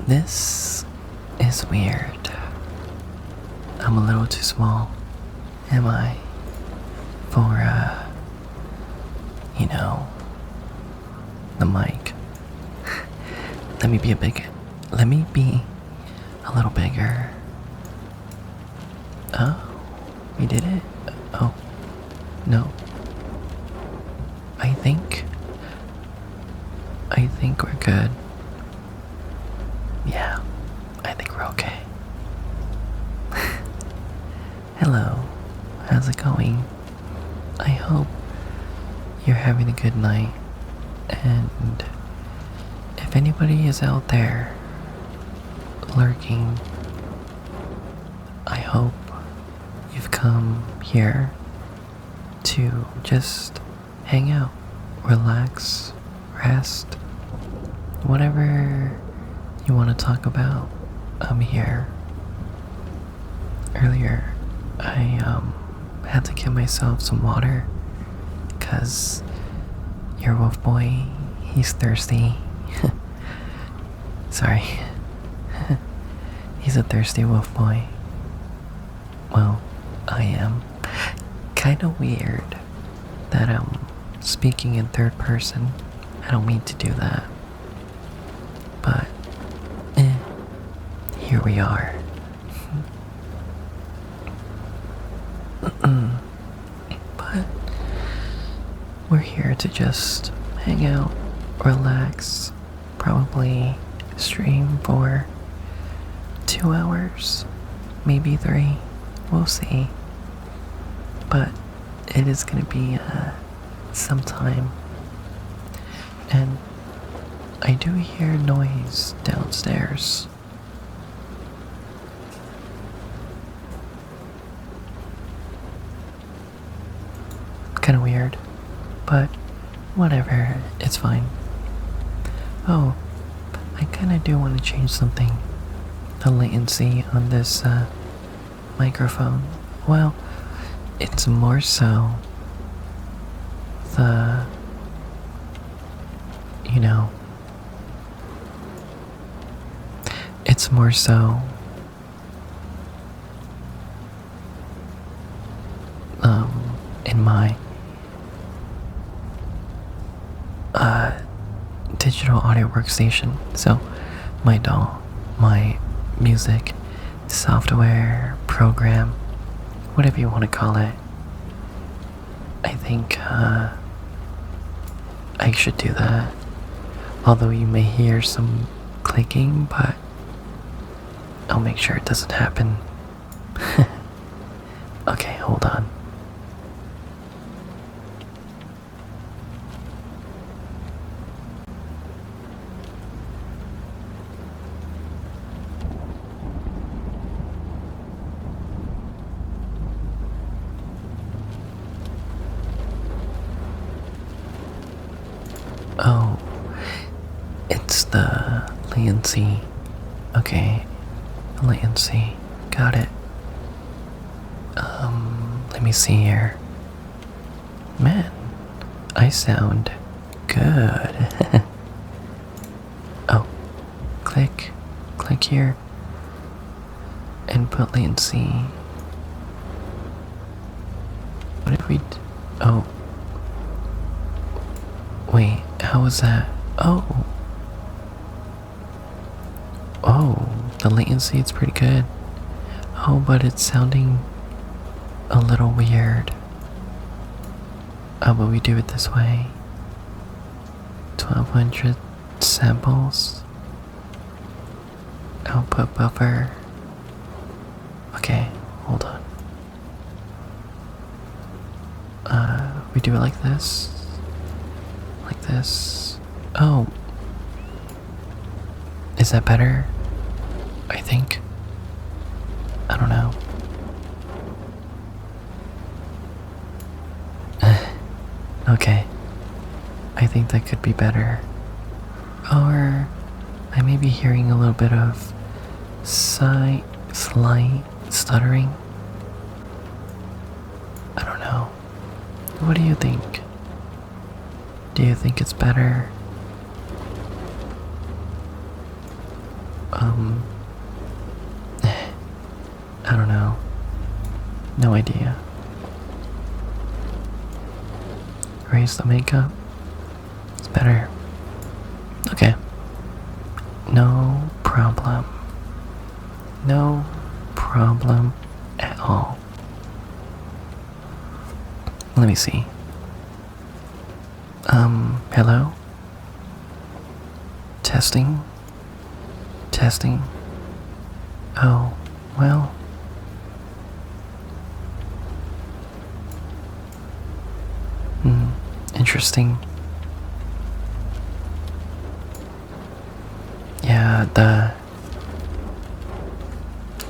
This is weird. I'm a little too small, am I? For, you know, the mic. Let me be a little bigger. Oh, we did it? Oh, no. I think we're good. Yeah, I think we're okay. Hello, how's it going? I hope you're having a good night, and if anybody is out there lurking, I hope you've come here to just hang out, relax, rest, whatever you want to talk about. I'm here. Earlier, I had to give myself some water, 'cause your wolf boy, he's thirsty. Sorry. He's a thirsty wolf boy. Well, I am. Kinda weird that I'm speaking in third person. I don't mean to do that. But, here we are. But, we're here to just hang out, relax, probably stream for 2 hours, maybe 3, we'll see. But it is gonna be some time, and I do hear noise downstairs. Kinda weird, but whatever, it's fine. Oh, I kinda do want to change something. The latency on this microphone. Well, it's more so the, it's more so in my digital audio workstation. So my DAW, my music software program, whatever you want to call it. I think I should do that. Although you may hear some clicking, but I'll make sure it doesn't happen. Okay, hold on. Oh, it's the latency. Okay, latency. Got it. Let me see here. Man, I sound good. Oh, click here. Input latency. What if we oh. Wait, how was that? Oh, the latency, it's pretty good. Oh, but it's sounding a little weird. How about we do it this way? 1200 samples. Output buffer. Okay, hold on. We do it like this. Like this. Oh. Is that better? I think. I don't know. Okay. I think that could be better. Or I may be hearing a little bit of slight stuttering. I don't know. What do you think? Do you think it's better? Um, I don't know. No idea. Raise the makeup. It's better. Okay. No problem. No problem at all. Let me see. Hello? Testing? Testing? Oh, well. Interesting. Yeah, the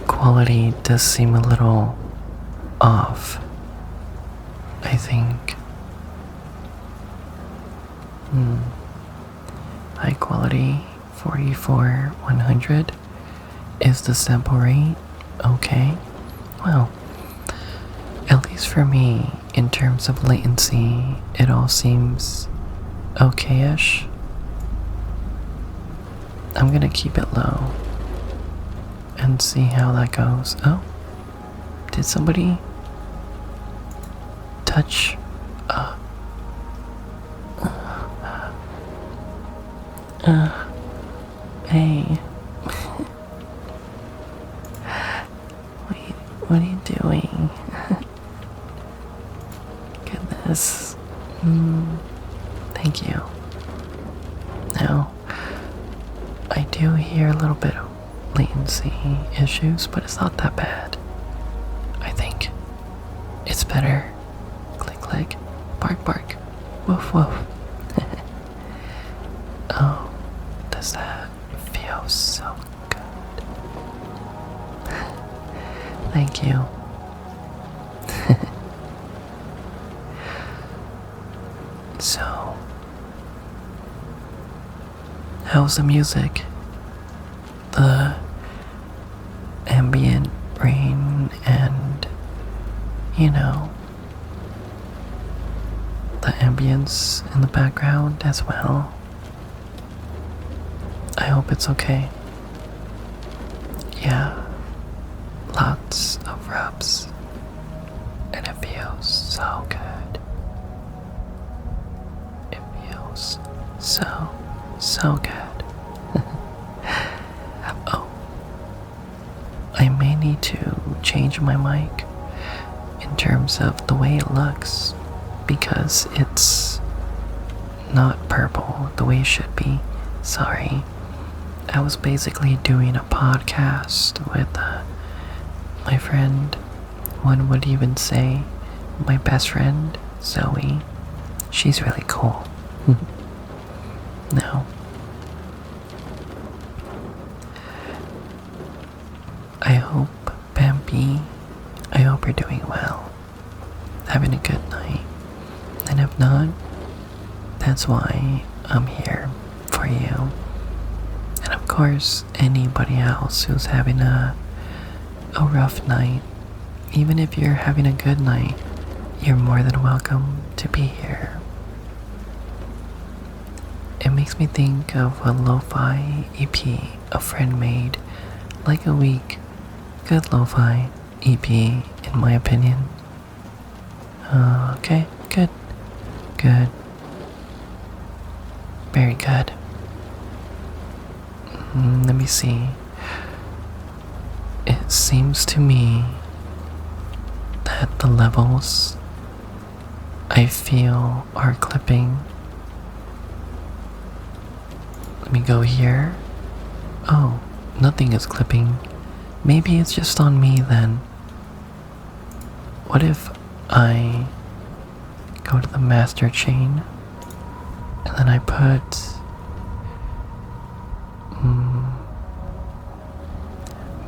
quality does seem a little off, I think. High quality 44-100 is the sample rate. Okay. Well, at least for me, in terms of latency, it all seems okay-ish. I'm gonna keep it low and see how that goes. Oh, did somebody touch? Hey. Wait, what are you doing? Goodness. Thank you. Now, I do hear a little bit of latency issues, but it's not that bad. I think it's better. Click, click. Bark, bark. Woof, woof. Oh, does that feel so good? Thank you. So, how's the music? The ambient rain and, the ambience in the background as well. I hope it's okay. Yeah, lots of rubs, and it feels so good. It feels so good. Oh, I may need to change my mic in terms of the way it looks, because it's not purple the way it should be. Sorry. I was basically doing a podcast with my friend, one would even say my best friend, Zoe. She's really cool. No. I hope, Bambi, I hope you're doing well, having a good night. And if not, that's why I'm here for you. And of course, anybody else who's having a rough night, even if you're having a good night, you're more than welcome to be here. It makes me think of a lo-fi EP a friend made like a week. Good lo-fi EP, in my opinion. Okay, good. Good. Very good. Let me see. It seems to me that the levels I feel are clipping. Let me go here. Oh, nothing is clipping. Maybe it's just on me then. What if I go to the master chain and then I put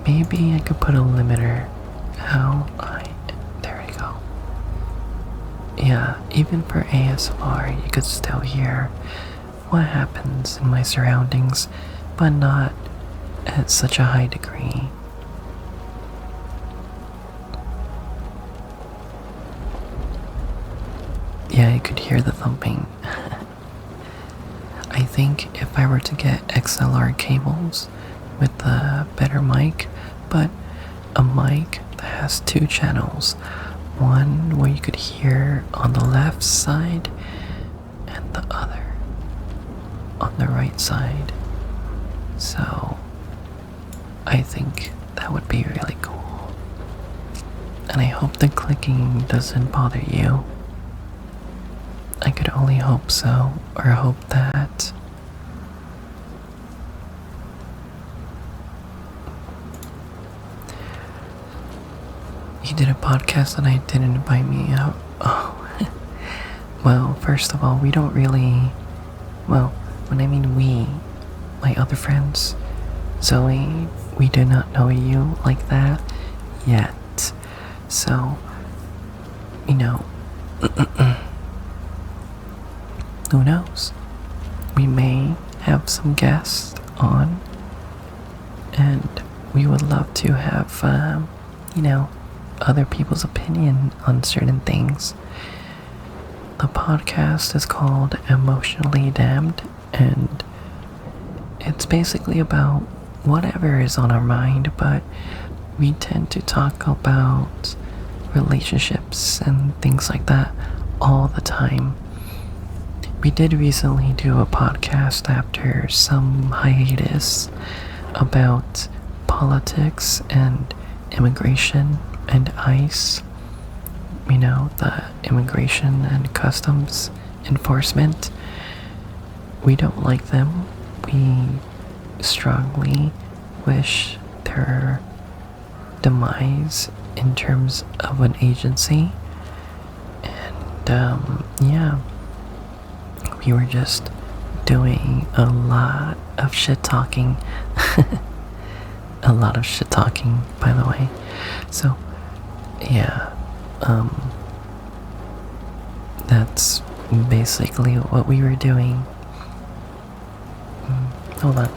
maybe I could put a limiter. There we go. Yeah, even for ASMR you could still hear what happens in my surroundings, but not at such a high degree. Yeah, you could hear the thumping. I think if I were to get XLR cables, with a better mic, but a mic that has two channels. One where you could hear on the left side and the other on the right side. So I think that would be really cool. And I hope the clicking doesn't bother you. I could only hope so, or hope that. You did a podcast and I didn't invite me out. Oh. Well, first of all, we don't really. Well, when I mean we, my other friends, Zoe, we do not know you like that yet. So, you know, who knows? We may have some guests on, and we would love to have, other people's opinion on certain things. The podcast is called Emotionally Damned, and it's basically about whatever is on our mind, but we tend to talk about relationships and things like that all the time. We did recently do a podcast after some hiatus about politics and immigration and ICE, the Immigration and Customs Enforcement. We don't like them. We strongly wish their demise in terms of an agency. And, we were just doing a lot of shit talking. A lot of shit talking, by the way. So, yeah, that's basically what we were doing. Hold on.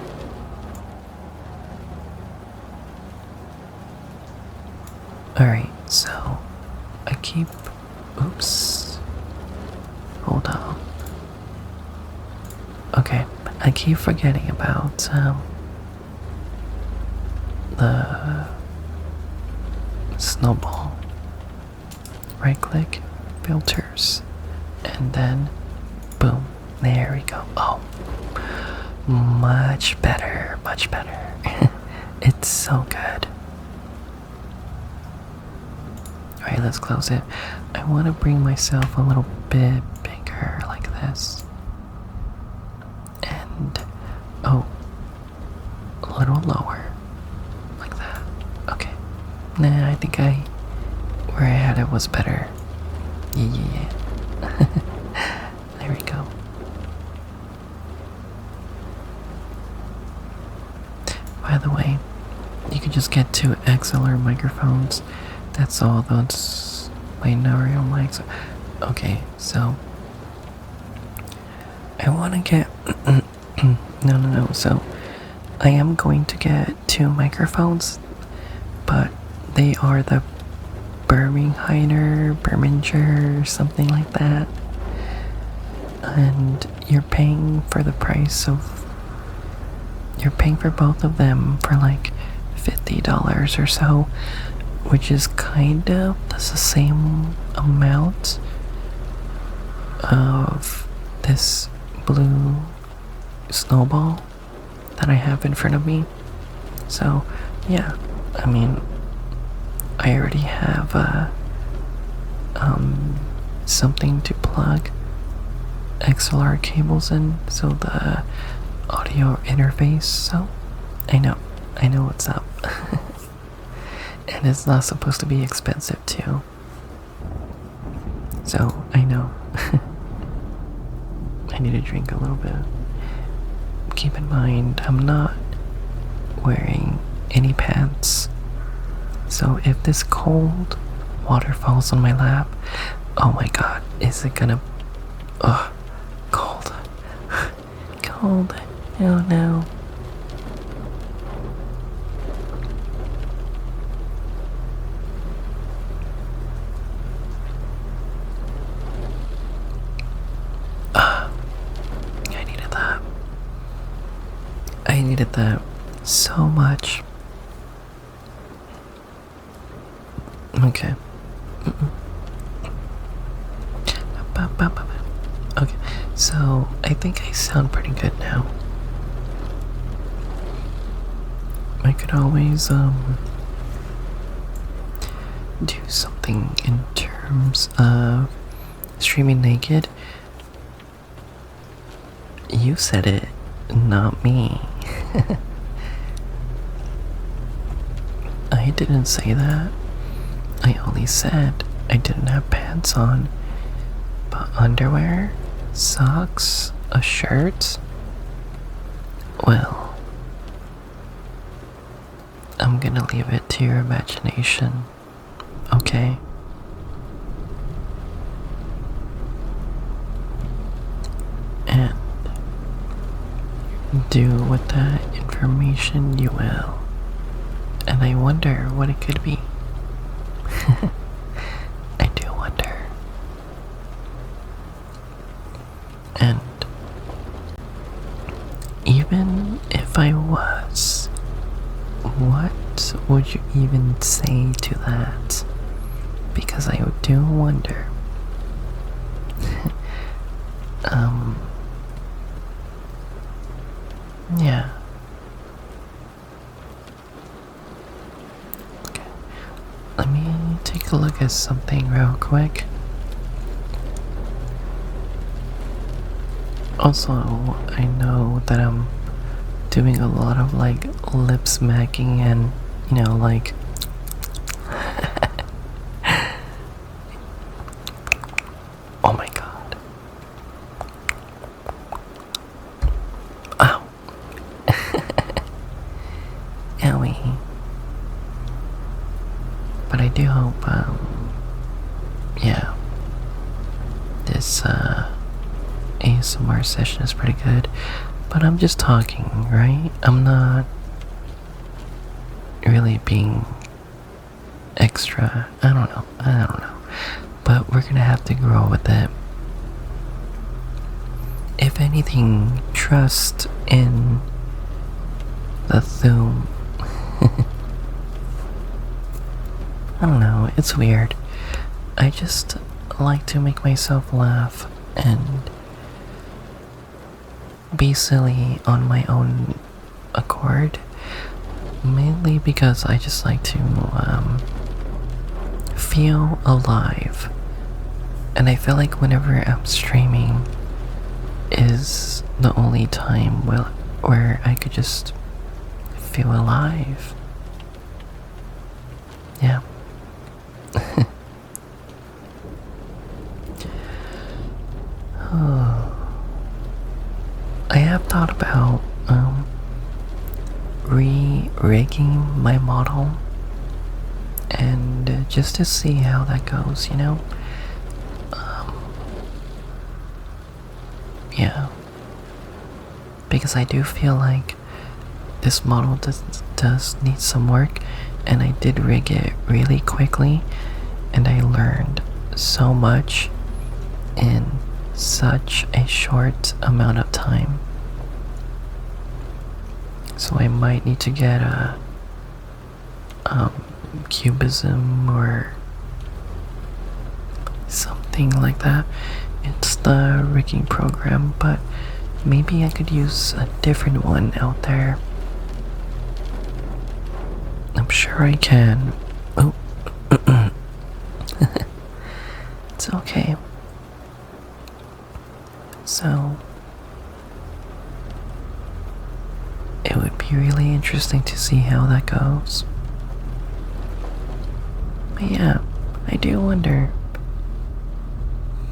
Alright, so I keep. Oops. Hold on. Okay, I keep forgetting about the snowball. Right click, filters, and then boom, there we go. Oh, much better, much better. It's so good. Alright, let's close it. I want to bring myself a little bit bigger like this. And, oh, a little lower. Like that. Okay. Nah, I think where I had it was better. Yeah. There we go. By the way, you can just get two XLR microphones. That's all those binaural mics. Okay, so I want to get no. So I am going to get two microphones, but they are the Berminger, something like that. And you're paying for the price of. You're paying for both of them for like $50 or so, which is that's the same amount of this blue snowball that I have in front of me. So, yeah, I mean, I already have something to plug XLR cables in, so the audio interface, so I know what's up. And it's not supposed to be expensive too. So, I know. I need to drink a little bit. Keep in mind, I'm not wearing any pants. So if this cold water falls on my lap, oh my god, is it gonna... Ugh, cold. Cold. Oh no. I needed that. so much. Okay. Okay, so I think I sound pretty good now. I could always do something in terms of streaming naked. You said it, not me. I didn't say that. I only said I didn't have pants on, but underwear, socks, a shirt. Well, I'm gonna leave it to your imagination, okay? And do with that information you will. And I wonder what it could be. I do wonder. And even if I was, what would you even say to that? Because I do wonder. Yeah. Okay. Let me take a look at something real quick. Also, I know that I'm doing a lot of like lip smacking and, like oh my god. Ow. Owie. But I do hope, yeah, this ASMR session is pretty good. But I'm just talking, right? I'm not really being extra. I don't know. But we're gonna have to grow with it. If anything, trust in the Zoom. I don't know, it's weird. I just like to make myself laugh and be silly on my own accord. Mainly because I just like to feel alive. And I feel like whenever I'm streaming is the only time where I could just feel alive. Yeah. I have thought about re-rigging my model and just to see how that goes, yeah, because I do feel like this model does need some work, and I did rig it really quickly, and I learned so much in such a short amount of time. So I might need to get a cubism or something like that. It's the rigging program, but maybe I could use a different one out there. I'm sure I can. Oh. It's okay. So it would be really interesting to see how that goes. But yeah, I do wonder,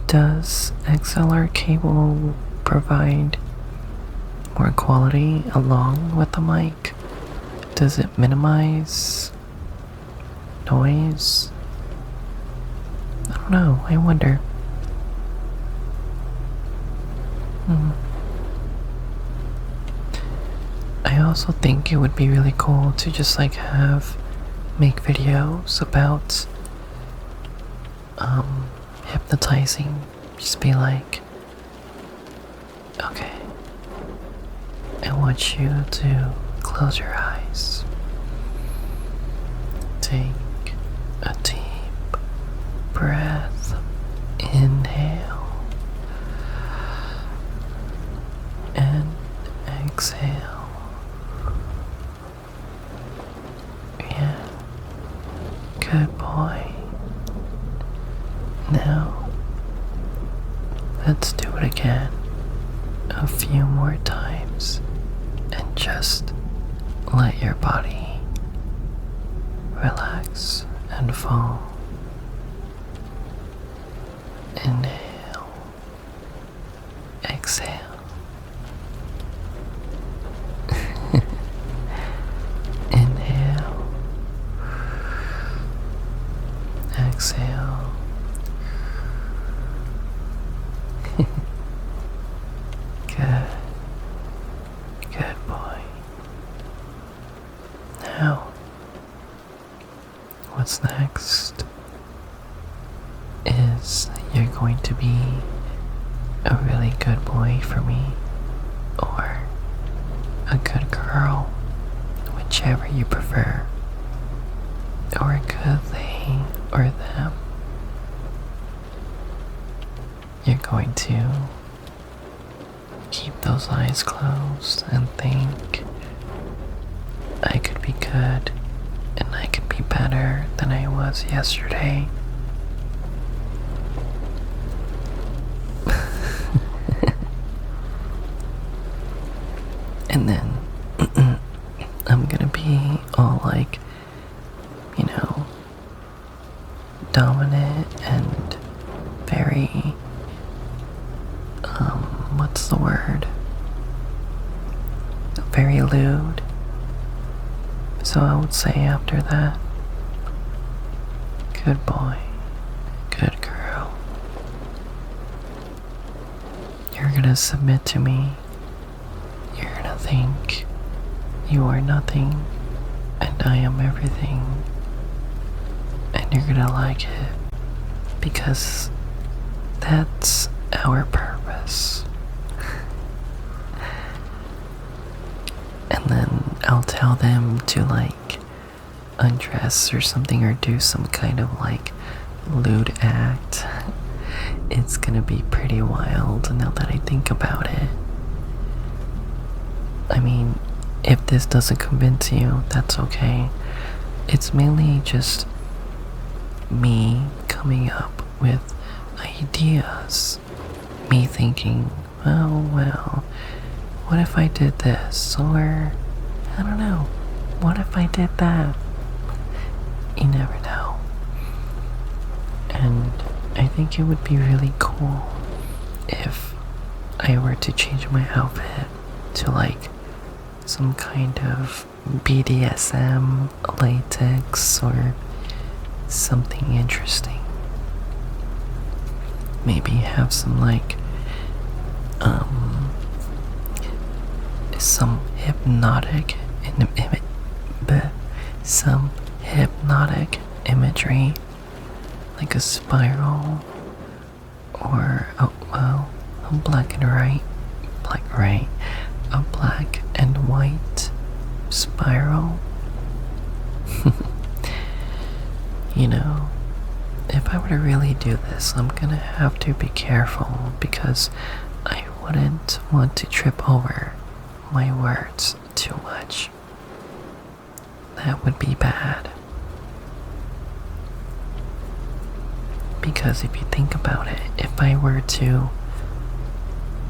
does XLR cable provide more quality along with the mic? Does it minimize noise? I don't know, I wonder. I also think it would be really cool to just like make videos about hypnotizing. Just be like, okay, I want you to close your eyes. Good boy. Now, let's do it again a few more times and just let your body relax and fall. Inhale, exhale. Inhale, exhale. Good. Good boy. Now, what's next is you're going to be a really good boy for me, or a good girl, whichever you prefer, or a good they or them. You're going to keep those eyes closed and think, I could be good and I could be better than I was yesterday. And then I'm gonna be all like, dominant and very, what's the word? Very lewd. So I would say after that, good boy, good girl. You're gonna submit to me. You're gonna think you are nothing and I am everything. And you're gonna like it because that's our purpose. And then I'll tell them to undress or something or do some kind of lewd act. It's gonna be pretty wild now that I think about it. I mean, if this doesn't convince you, that's okay. It's mainly just me coming up with ideas. Me thinking, oh well, what if I did this? Or, I don't know, what if I did that? You never know. And I think it would be really cool if I were to change my outfit to some kind of BDSM latex or something interesting. Maybe have some some hypnotic imagery, like a spiral or a black and white spiral. If I were to really do this, I'm gonna have to be careful because I wouldn't want to trip over my words too much. That would be bad. Because if you think about it, if I were to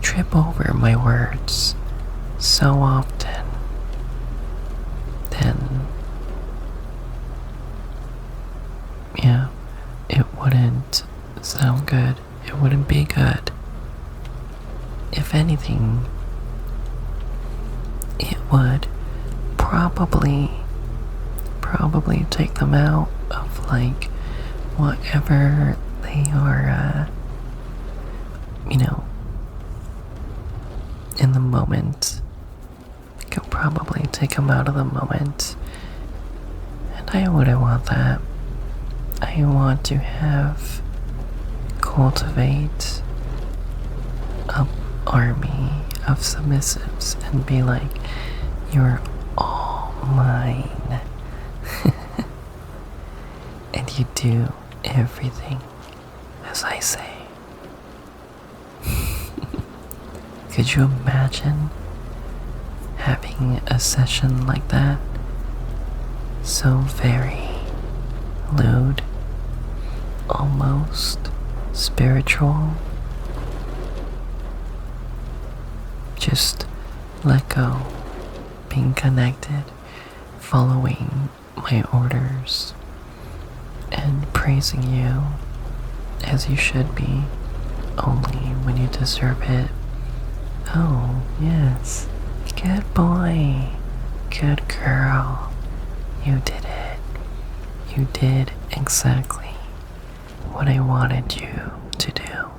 trip over my words so often, then it wouldn't sound good. It wouldn't be good. If anything, it would probably take them out of whatever they are, in the moment. It could probably take them out of the moment. And I wouldn't want that. I want to cultivate an army of submissives and be like, you're all mine. And you do everything as I say. Could you imagine having a session like that? So very, lewd, almost spiritual. Just let go, being connected, following my orders, and praising you as you should be, only when you deserve it. Oh, yes. Good boy. Good girl. You did it. You did exactly what I wanted you to do.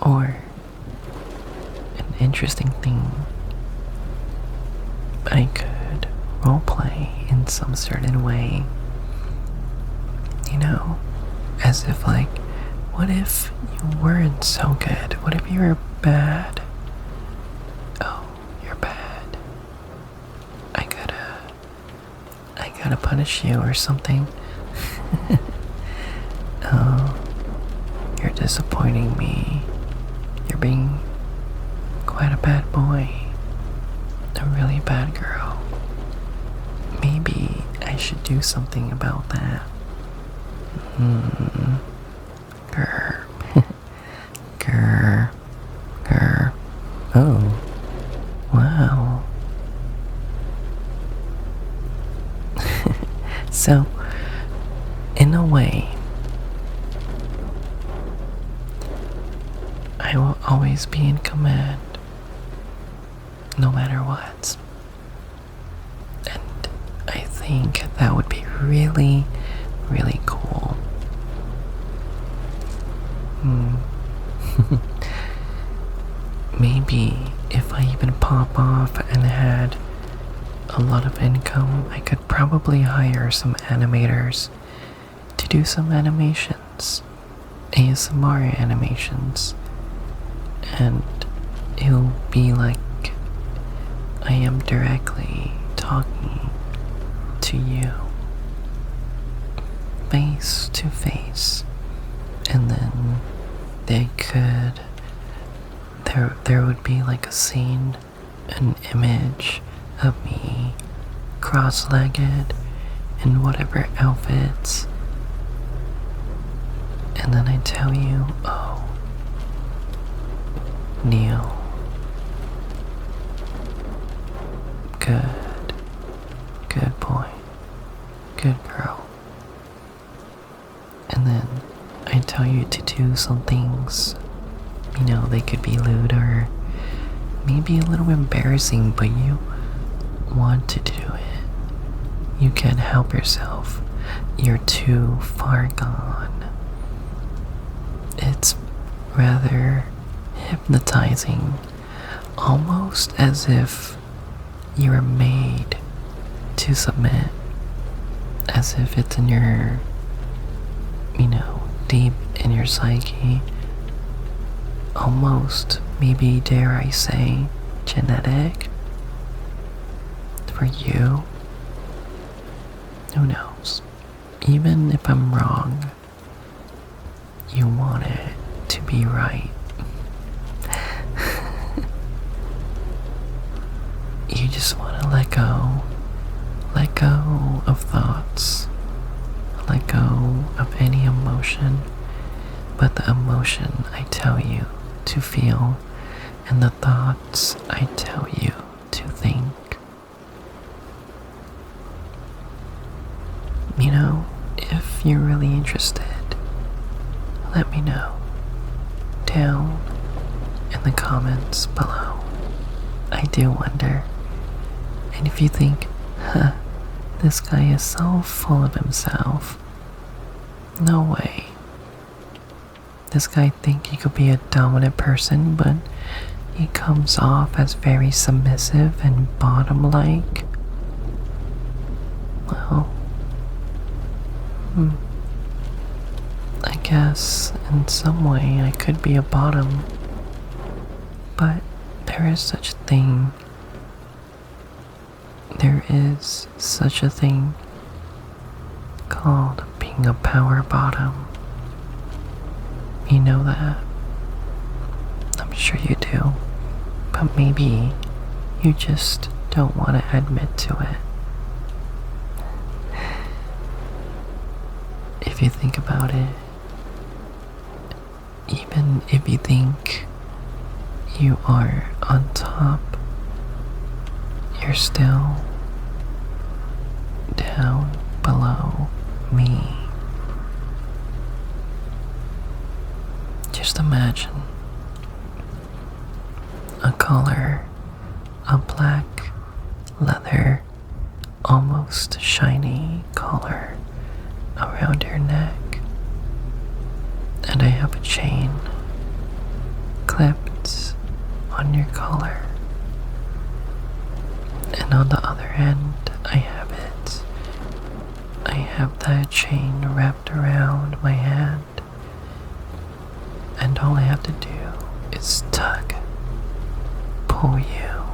Or, an interesting thing, I could roleplay in some certain way. You know, as if like, what if you weren't so good? What if you were bad? Oh, you're bad. I gotta punish you or something. Oh, you're disappointing me. You're being quite a bad boy. A really bad girl. Maybe I should do something about that. Grr. Grr. Grr. Oh. Wow. So, in a way, I will always be in command, no matter what. And I think that would be really, really cool. Maybe if I even pop off and had a lot of income, I could probably hire some animators to do some animations, ASMR animations, and it'll be like I am directly talking to you, face to face, and then there would be like a scene, an image of me cross-legged in whatever outfits, and then I tell you, oh, Neil, good boy, good girl, and then I tell you to do some things. You know, they could be lewd or maybe a little embarrassing, but you want to do it. You can't help yourself. You're too far gone. It's rather hypnotizing, almost as if you were made to submit, as if it's in your, deep in your psyche. Almost, maybe dare I say, genetic for you. Who knows? Even if I'm wrong, you want it to be right. You just want to let go of thoughts, let go of any emotion, but the emotion I tell you to feel and the thoughts I tell you to think. If you're really interested, let me know down in the comments below. I do wonder. And if you think, this guy is so full of himself, no way. This guy think he could be a dominant person, but he comes off as very submissive and bottom-like. Well, I guess in some way I could be a bottom, but there is such a thing. There is such a thing called being a power bottom. You know that? I'm sure you do, but maybe you just don't want to admit to it. if you think about it, even if you think you are on top, you're still down below me. Just imagine a collar, a black leather, almost shiny collar around your neck, and I have a chain clipped on your collar, and on the other end I have it. I have that chain wrapped around my hand, and all I have to do is tug, pull you,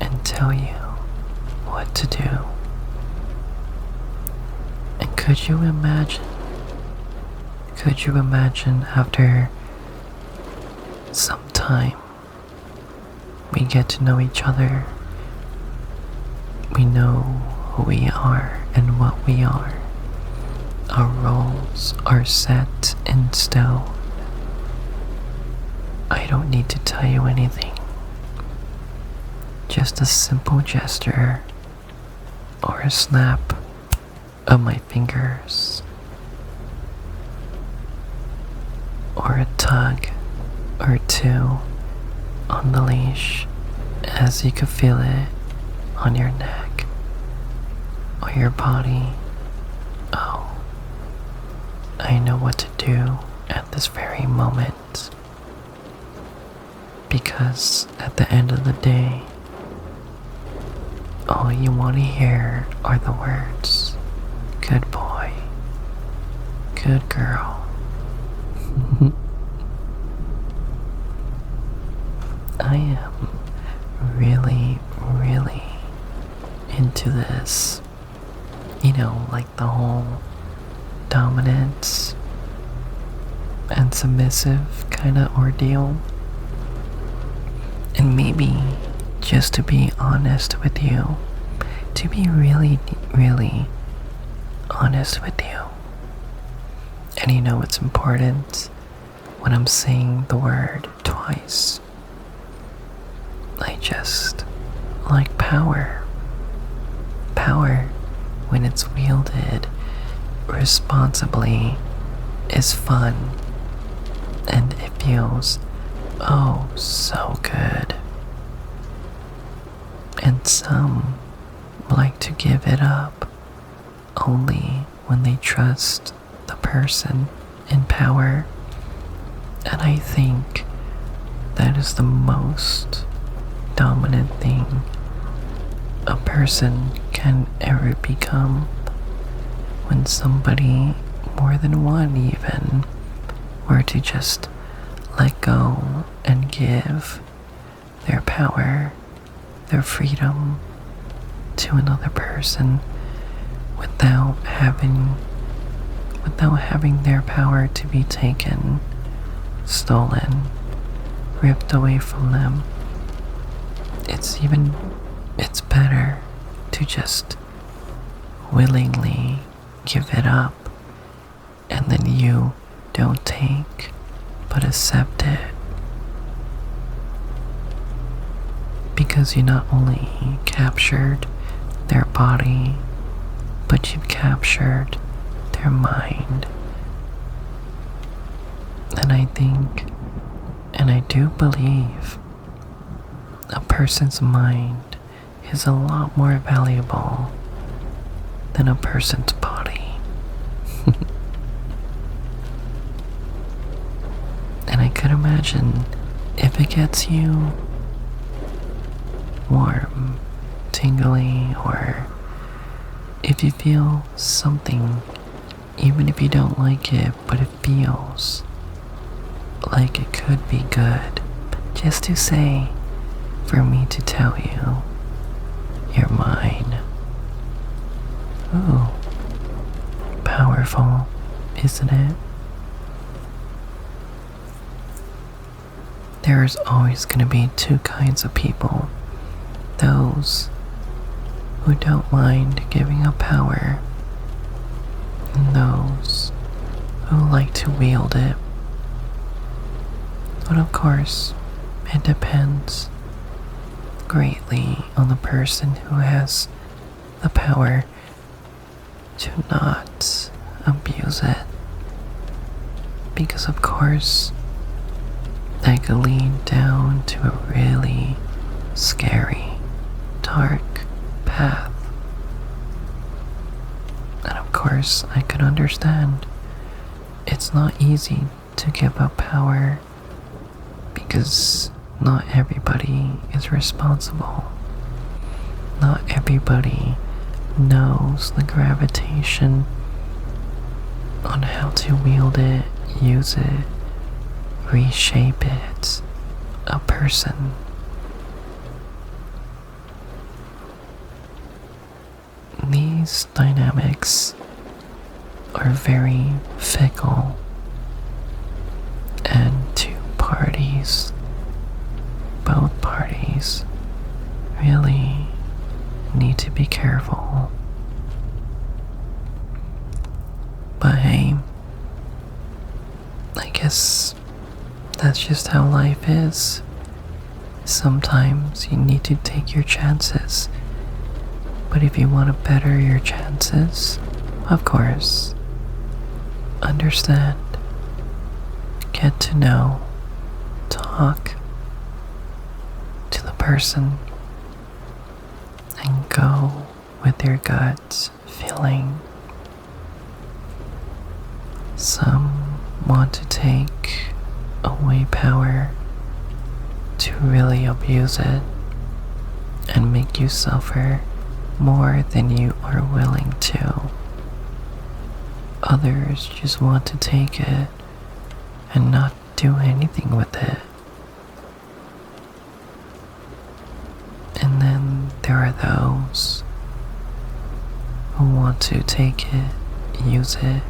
and tell you what to do. And could you imagine after some time we get to know each other, we know who we are and what we are. Our roles are set in stone. I don't need to tell you anything. Just a simple gesture or a snap of my fingers, or a tug or two on the leash, as you could feel it on your neck or your body. Oh, I know what to do at this very moment, because at the end of the day, all you want to hear are the words, good boy, good girl. I am really, really into this. You know, like the whole dominance and submissive kind of ordeal. And maybe, just to be honest with you, to be really, really honest with you. And you know it's important when I'm saying the word twice. I just like power. Power, when it's wielded responsibly, is fun, and it feels oh so good. And some like to give it up only when they trust the person in power. And I think that is the most dominant thing a person can ever become, when somebody, more than one even, were to just let go and give their power, their freedom to another person without having their power to be taken, stolen, ripped away from them. It's better to just willingly give it up, and then you don't take but accept it. Because you not only captured their body, but you've captured their mind. And I think, and I do believe, a person's mind is a lot more valuable than a person's body. And I could imagine if it gets you warm, tingly, or if you feel something, even if you don't like it, but it feels like it could be good, just to say, for me to tell you, you're mine. Ooh, powerful, isn't it? There's always going to be two kinds of people. Those who don't mind giving up power, and those who like to wield it. But of course, it depends greatly on the person who has the power to not abuse it. Because of course, that could lead down to a really scary, dark path. And of course, I could understand it's not easy to give up power because not everybody is responsible. Not everybody knows the gravitation on how to wield it, use it, reshape it, a person. These dynamics are very fickle, and two parties, both parties, really need to be careful. But hey, I guess that's just how life is. Sometimes you need to take your chances. But if you want to better your chances, of course, understand, get to know, talk to the person, and go with your gut feeling. Some want to take away power to really abuse it and make you suffer more than you are willing to. Others just want to take it and not do anything with it. And then there are those who want to take it, use it,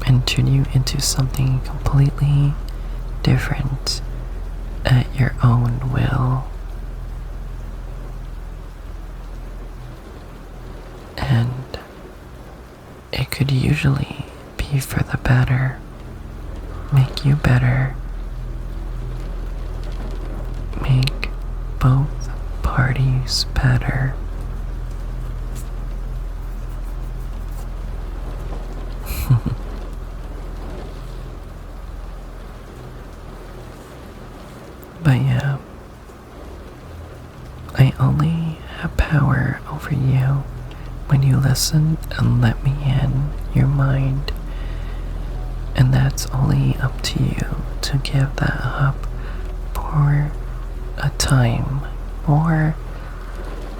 and turn you into something completely different at your own will. And it could usually be for the better, make you better, make both parties better. But yeah, I only have power over you when you listen and let me in your mind. And that's only up to you to give that up for a time or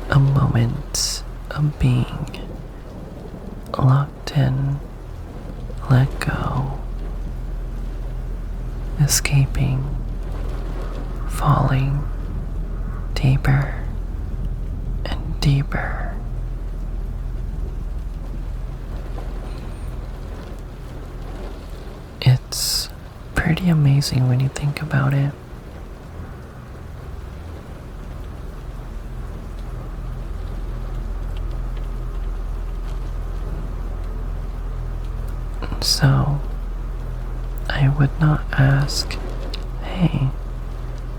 a moment of being locked in, let go, escaping, falling deeper and deeper. It's pretty amazing when you think about it. So, I would not ask, hey,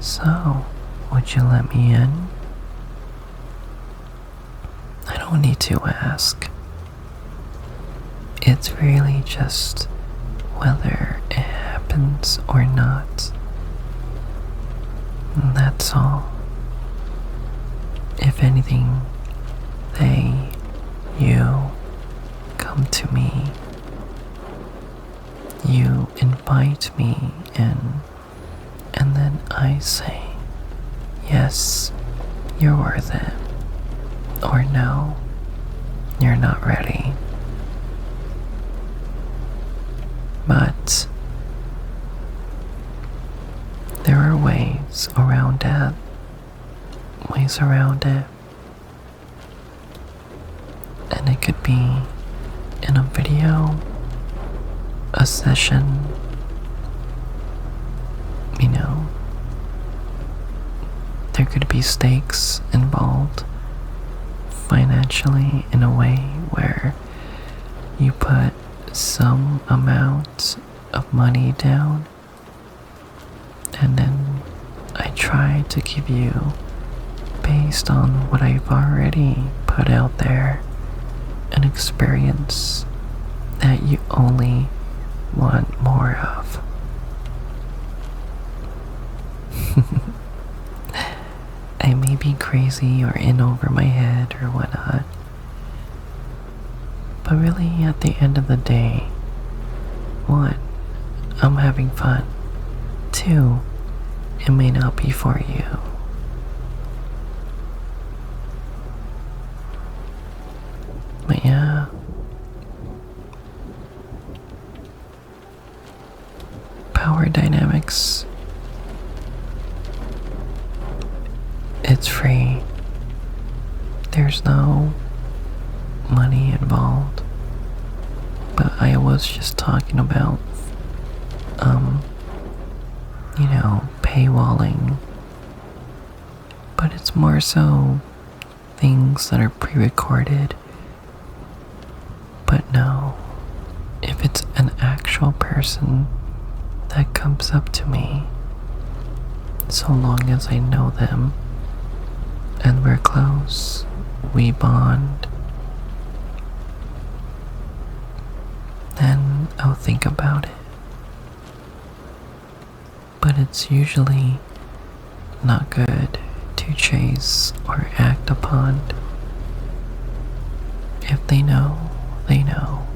so, would you let me in? I don't need to ask. It's really just whether it happens or not. And that's all. If anything, they, you, come to me. You invite me in, and then I say, yes, you're worth it, or no, you're not ready. But there are ways around it, and it could be in a video, a session, there could be stakes involved financially in a way where you put some amount of money down, and then I try to give you based on what I've already put out there an experience that you only want more of. I may be crazy or in over my head or whatnot, but really at the end of the day, one, I'm having fun. Two, it may not be for you. But yeah, power dynamics, it's free. There's no money involved. But I was just talking about, paywalling. But it's more so things that are pre-recorded. But no, if it's an actual person that comes up to me, so long as I know them and we're close, we bond, then I'll think about it. But it's usually not good to chase or act upon. If they know, they know.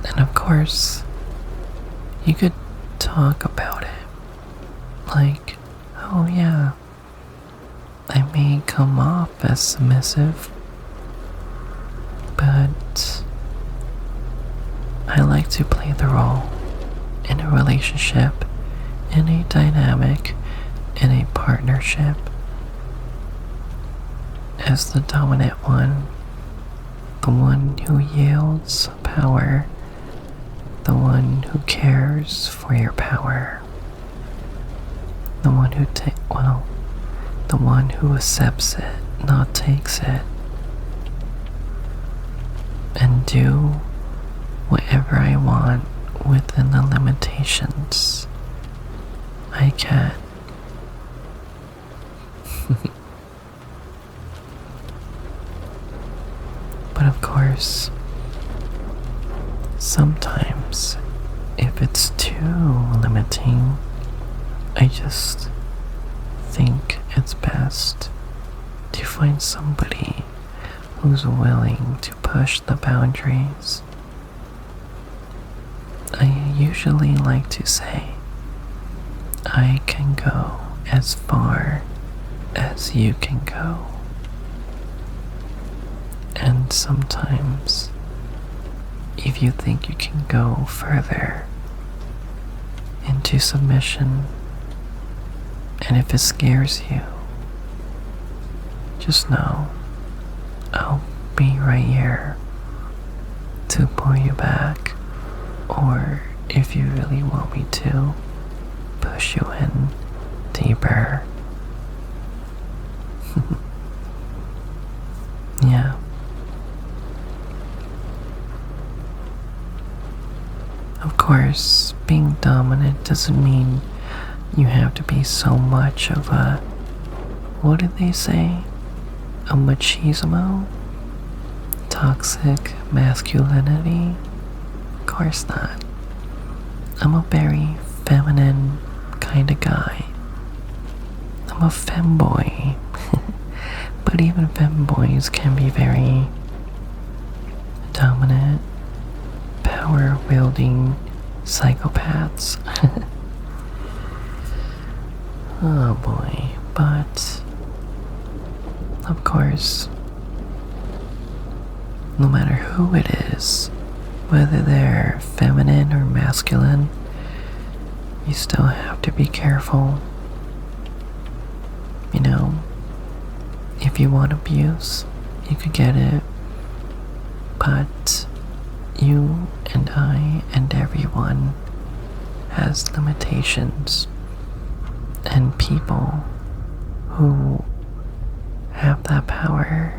And of course, you could talk about it. Like, oh yeah, I may come off as submissive, but I like to play the role in a relationship, in a dynamic, in a partnership, as the dominant one, the one who yields power, the one who cares for your power, the one who the one who accepts it, not takes it, and do whatever I want within the limitations I can. But of course, sometimes if it's too limiting, I just think it's best to find somebody who's willing to push the boundaries. I usually like to say, I can go as far as you can go. And sometimes, if you think you can go further into submission, and if it scares you, just know I'll be right here to pull you back, or if you really want me to, push you in deeper. Yeah. Of course, being dominant doesn't mean you have to be so much of a, what did they say? A machismo? Toxic masculinity? Of course not. I'm a very feminine kind of guy. I'm a femboy. But even femboys can be very dominant, power-wielding psychopaths. Oh boy, but of course, no matter who it is, whether they're feminine or masculine, you still have to be careful. You know, if you want abuse, you could get it, but you and I and everyone has limitations, and people who have that power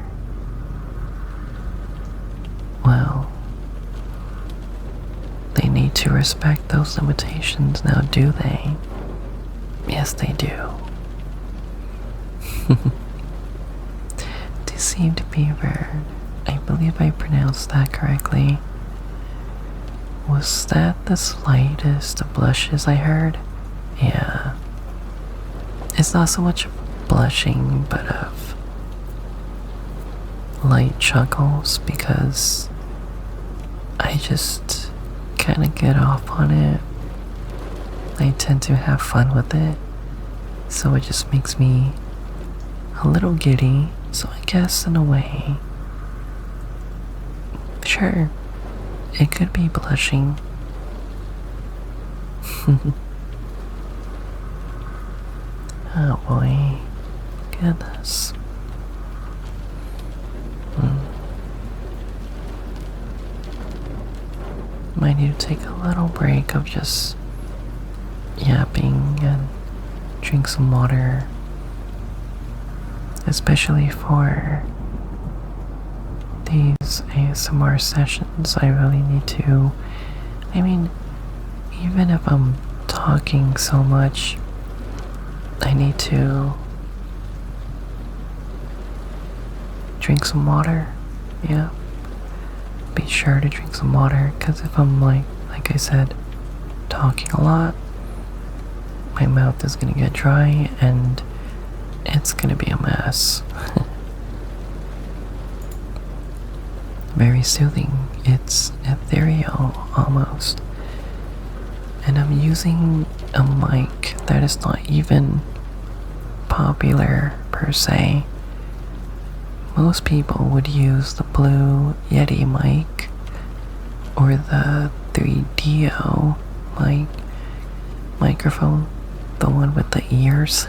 well, they need to respect those limitations now, do they? Yes, they do. Deceived beaver. I believe I pronounced that correctly. Was that the slightest of blushes I heard? Yeah. It's not so much blushing, but of light chuckles because I just kind of get off on it. I tend to have fun with it, so it just makes me a little giddy. So I guess in a way, sure, it could be blushing. Oh boy, goodness. Might need to take a little break of just yapping and drink some water, especially for these ASMR sessions. I really need to, even if I'm talking so much, I need to drink some water. Yeah, be sure to drink some water, because if I'm like I said, talking a lot, my mouth is gonna get dry and it's gonna be a mess. Very soothing. It's ethereal almost. And I'm using a mic that is not even popular per se. Most people would use the Blue Yeti mic or the 3DO microphone, the one with the ears.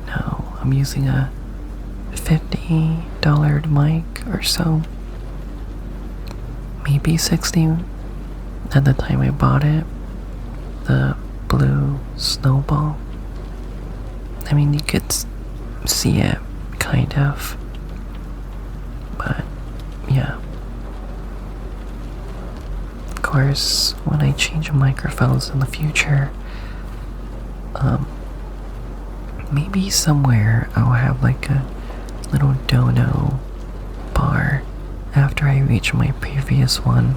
No, I'm using a $50 mic or so, maybe 60 at the time I bought it. The Blue Snowball. You could see it, kind of, but yeah. Of course, when I change microphones in the future, maybe somewhere I'll have like a little dono bar after I reach my previous one.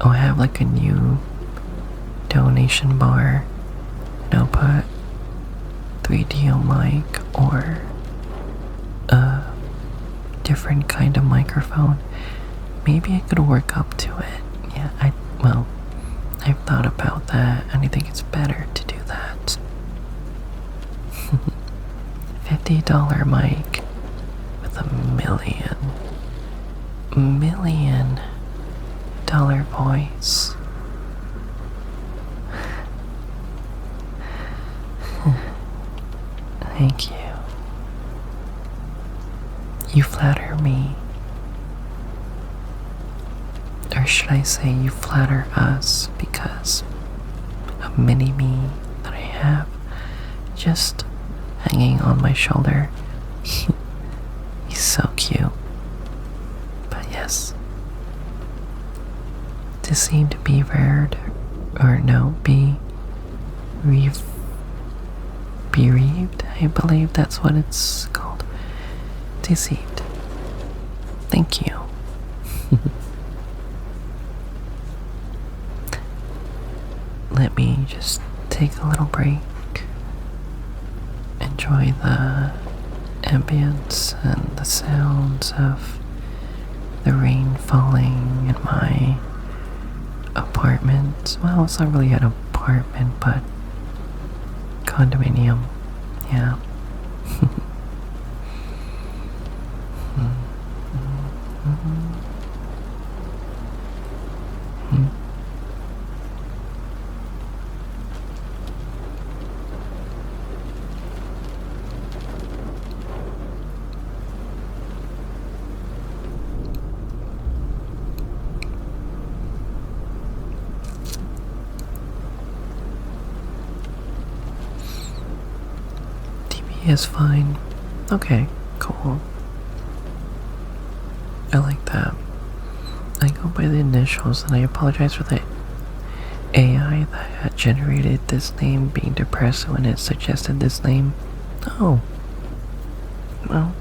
I'll have like a new donation bar, and I'll put 3DO mic or a different kind of microphone. Maybe I could work up to it. Yeah, I've thought about that, and I think it's better to do that. $50 mic with a million dollar voice. Thank you. You flatter me. Or should I say you flatter us, because a mini-me that I have just hanging on my shoulder. He's so cute. But yes, to seem to be bereaved, I believe that's what it's called. Deceived. Thank you. Let me just take a little break, enjoy the ambience and the sounds of the rain falling in my apartment. Well, it's not really an apartment, but condominium. Yeah. TV is fine. Okay, cool. I like that. I go by the initials and I apologize for the AI that had generated this name being depressed when it suggested this name. Oh. Well,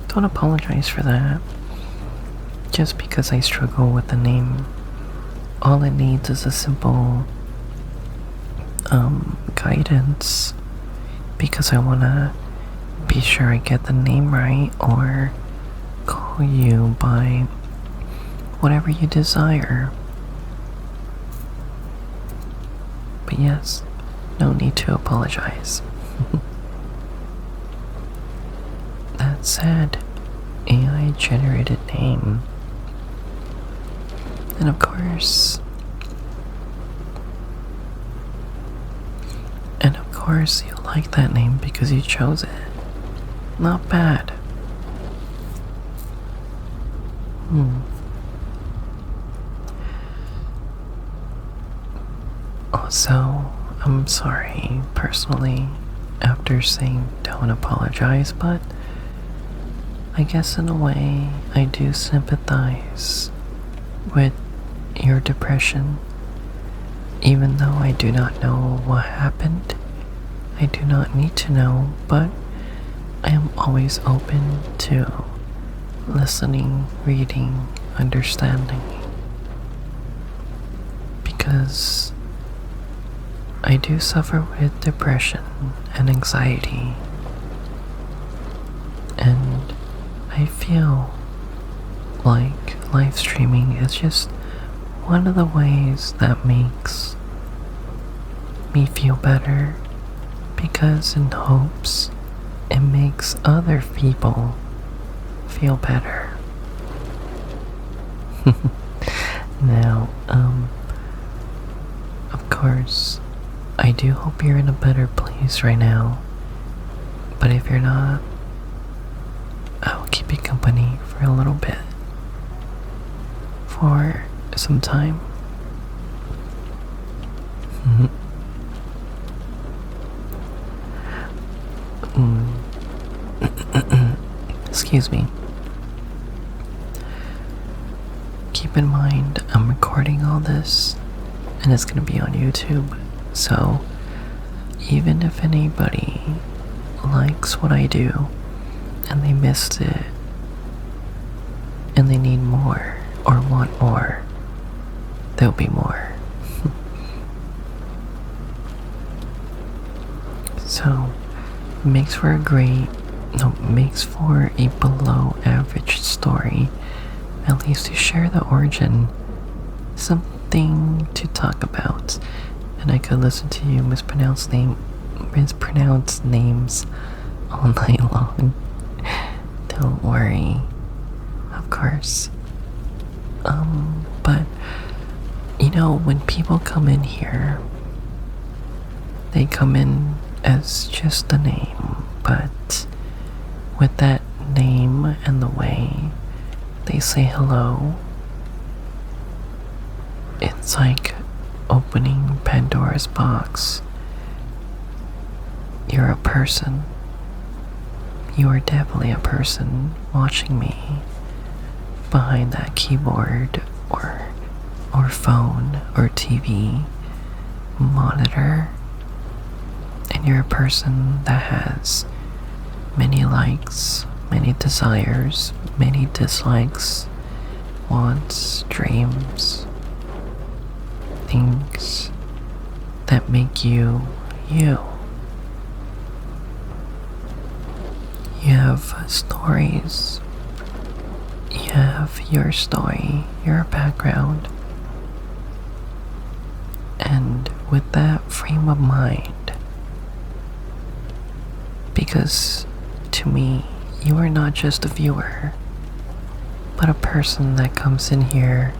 don't apologize for that. Just because I struggle with the name, all it needs is a simple guidance, because I wanna be sure I get the name right or call you by whatever you desire. But yes, no need to apologize. That said, AI generated name. And of course, you like that name because you chose it. Not bad. Also, I'm sorry personally after saying don't apologize, but I guess in a way I do sympathize with your depression. Even though I do not know what happened, I do not need to know, but I am always open to listening, reading, understanding. Because I do suffer with depression and anxiety, and I feel like live streaming is just one of the ways that makes me feel better, because in hopes it makes other people feel better. Now, of course, I do hope you're in a better place right now, but if you're not, I will keep you company for a little bit, for some time. Excuse me. Keep in mind, I'm recording all this, and it's gonna be on YouTube, so even if anybody likes what I do, and they missed it, and they need more, or want more, there'll be more. So, makes for a below average story, at least to share the origin, something to talk about, and I could listen to you mispronounce names all night long. Don't worry, of course. But you know, when people come in here, they come in as just a name, but with that name and the way they say hello, it's like opening Pandora's box. You're a person. You are definitely a person watching me behind that keyboard or phone or TV monitor. And you're a person that has many likes, many desires, many dislikes, wants, dreams, things that make you, you. You have stories. You have your story, your background. And with that frame of mind, because to me, you are not just a viewer, but a person that comes in here,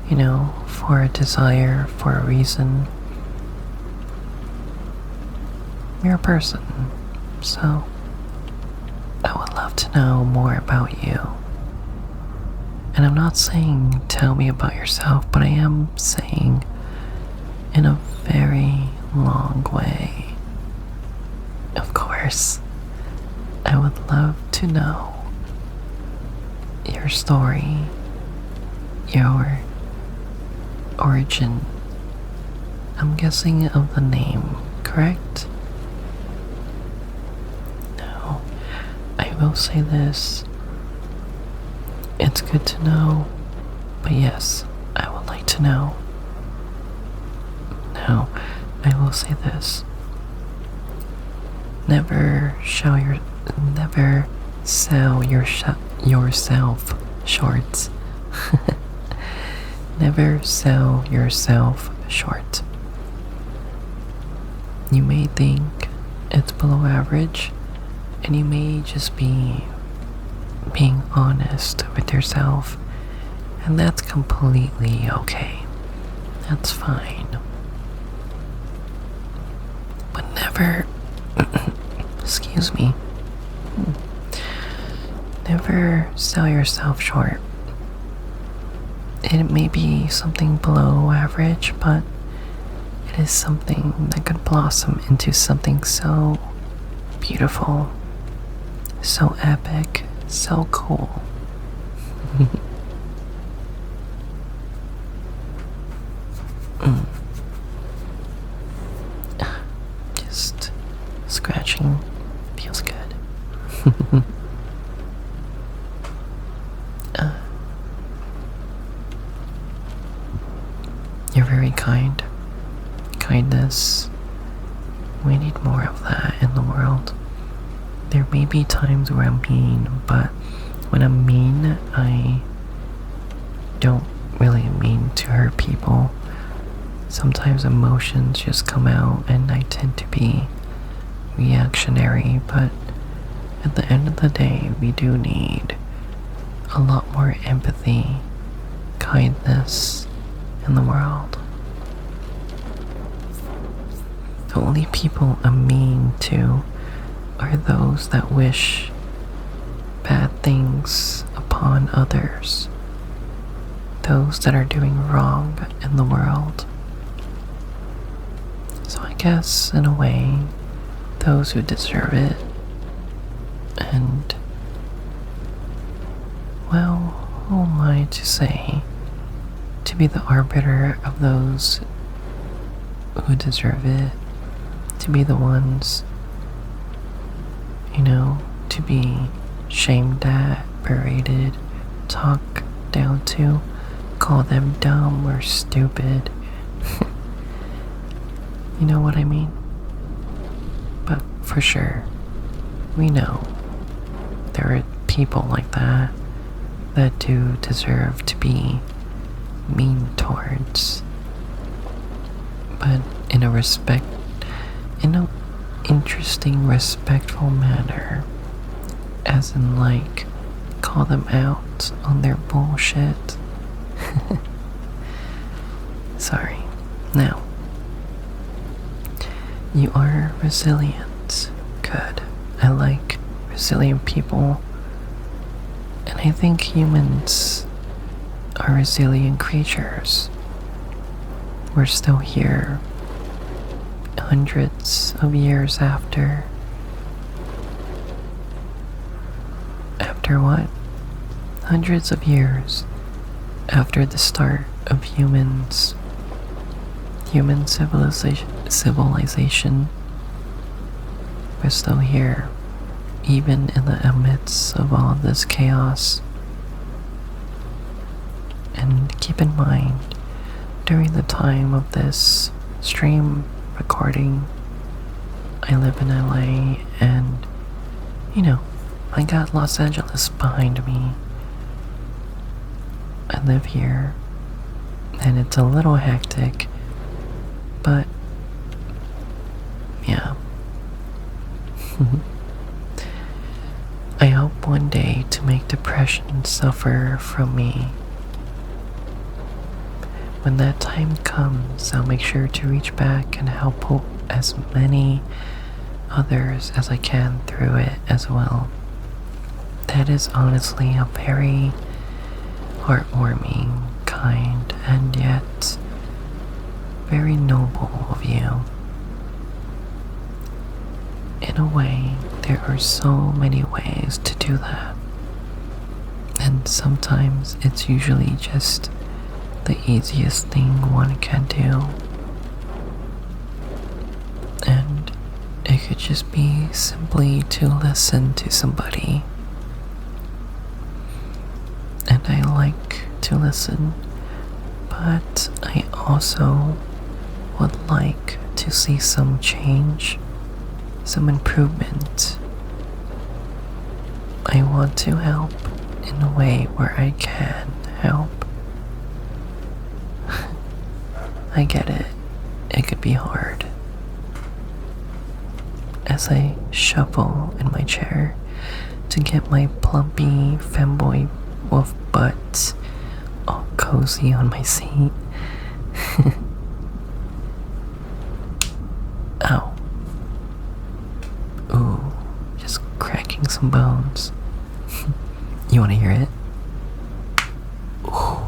you know, for a desire, for a reason. You're a person, so I would love to know more about you. And I'm not saying tell me about yourself, but I am saying in a very long way. Of course, I would love to know your story, your origin. I'm guessing of the name, correct? Now, I will say this. It's good to know, but yes, I would like to know. Now, I will say this. Never sell yourself short. Never sell yourself short. You may think it's below average, and you may just be being honest with yourself, and that's completely okay. That's fine. But never, excuse me, never sell yourself short. It may be something below average, but it is something that could blossom into something so beautiful, so epic, so cool. Just scratching feels good. You're very kind. Kindness. We need more of that in the world. There may be times where I'm mean, but when I'm mean, I don't really mean to hurt people. Sometimes emotions just come out and I tend to be reactionary, but at the end of the day, we do need a lot more empathy, kindness in the world. The only people I'm mean to are those that wish bad things upon others, those that are doing wrong in the world. So I guess, in a way, those who deserve it, and, well, who am I to say, to be the arbiter of those who deserve it, to be the ones, to be shamed at, berated, talked down to, call them dumb or stupid. You know what I mean? But for sure, we know there are people like that that do deserve to be mean towards, but in a interesting, respectful manner, as in, like, call them out on their bullshit. Sorry. Now, you are resilient. Good. I like resilient people, and I think humans are resilient creatures. We're still here, hundreds of years after what? Hundreds of years after the start of human civilization. We're still here, even in the midst of all this chaos. And keep in mind, during the time of this stream recording, I live in LA, and I got Los Angeles behind me. I live here, and it's a little hectic, but yeah. I hope one day to make depression suffer from me. When that time comes, I'll make sure to reach back and help as many others as I can through it as well. That is honestly a very heartwarming, kind, and yet very noble of you. In a way, there are so many ways to do that. And sometimes it's usually just the easiest thing one can do. And it could just be simply to listen to somebody. And I like to listen, but I also would like to see some change, some improvement. I want to help in a way where I can help. I get it. It could be hard. As I shuffle in my chair to get my plumpy femboy wolf butt all cozy on my seat. Ow. Ooh, just cracking some bones. You wanna hear it? Ooh.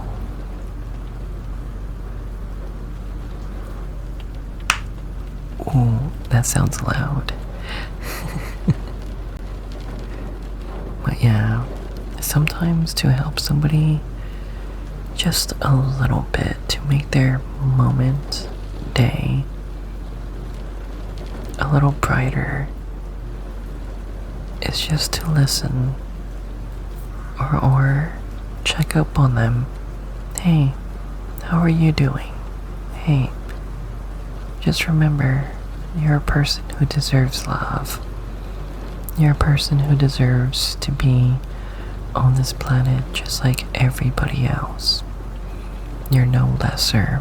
Ooh, that sounds loud. But yeah, sometimes to help somebody just a little bit to make their moment, day, a little brighter is just to listen or check up on them. Hey, how are you doing? Hey, just remember, you're a person who deserves love. You're a person who deserves to be on this planet just like everybody else. You're no lesser.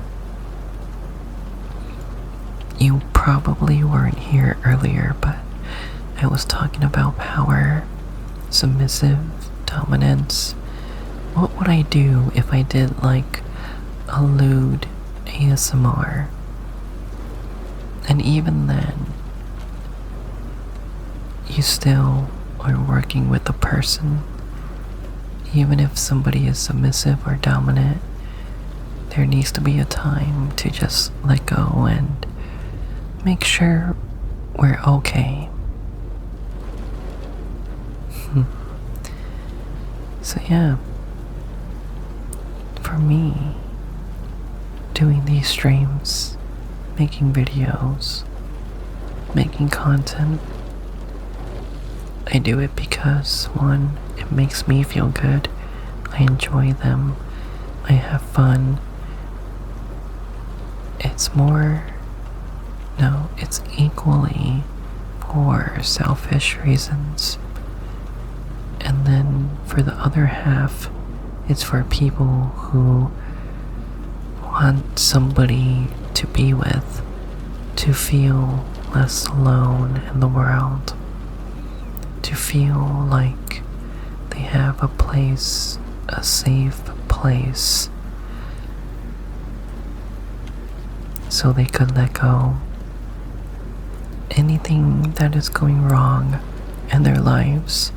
You probably weren't here earlier, but I was talking about power, submissive, dominance. What would I do if I did like a lewd ASMR? And even then, you still are working with a person. Even if somebody is submissive or dominant, there needs to be a time to just let go and make sure we're okay. So yeah, for me, doing these streams, making videos, making content, I do it because, one, it makes me feel good, I enjoy them, I have fun. It's equally for selfish reasons. And then for the other half, it's for people who want somebody to be with, to feel less alone in the world, to feel like they have a place, a safe place, so they could let go. Anything that is going wrong in their lives,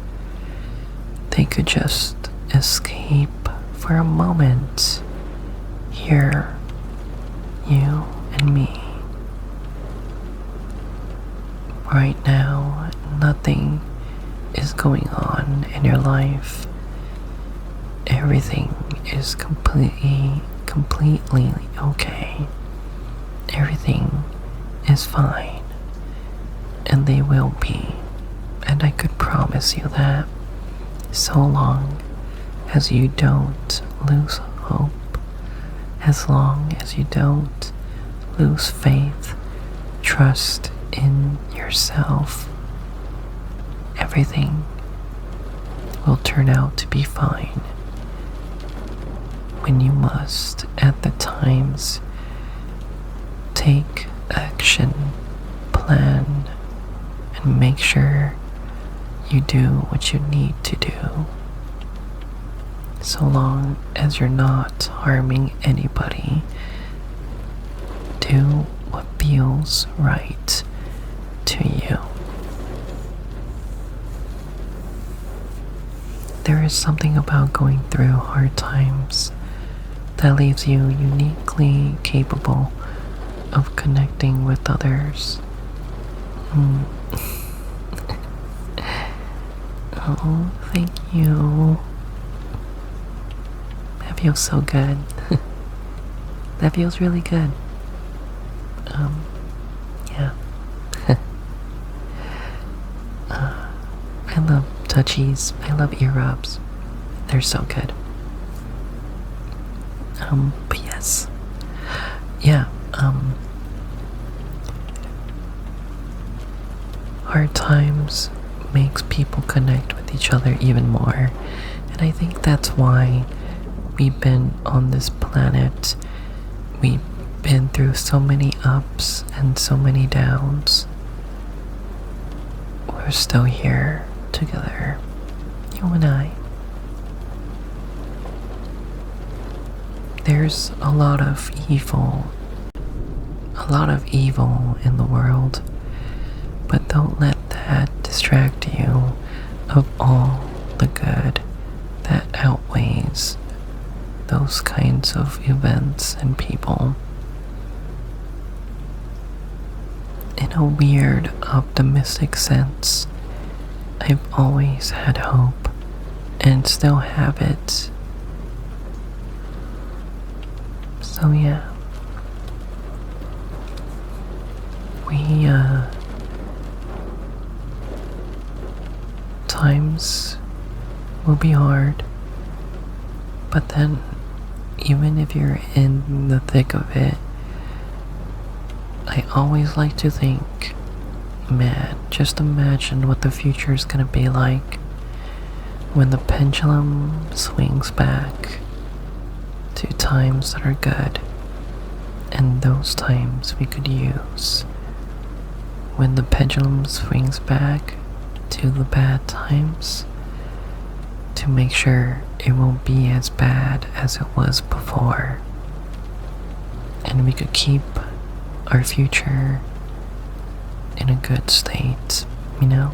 they could just escape for a moment. Here, you and me. Right now, nothing is going on in your life. Everything is completely okay. Everything is fine. And they will be. And I could promise you that, so long as you don't lose hope, as long as you don't lose faith, trust in yourself, everything will turn out to be fine. When you must, at the times, take action, plan, and make sure you do what you need to do. So long as you're not harming anybody, do what feels right to you. There is something about going through hard times that leaves you uniquely capable of connecting with others. Oh, thank you. That feels so good. That feels really good. Yeah. I love touchies. I love ear rubs. They're so good. But yes. Yeah, hard times makes people connect with each other even more. And I think that's why we've been on this planet. We've been through so many ups and so many downs. We're still here together, you and I. There's a lot of evil in the world, but don't let that distract you of all the good that outweighs those kinds of events and people. In a weird, optimistic sense, I've always had hope and still have it. So yeah, times will be hard, but then even if you're in the thick of it, I always like to think, man, just imagine what the future is gonna be like when the pendulum swings back to times that are good, and those times we could use when the pendulum swings back to the bad times to make sure it won't be as bad as it was before, and we could keep our future in a good state, you know,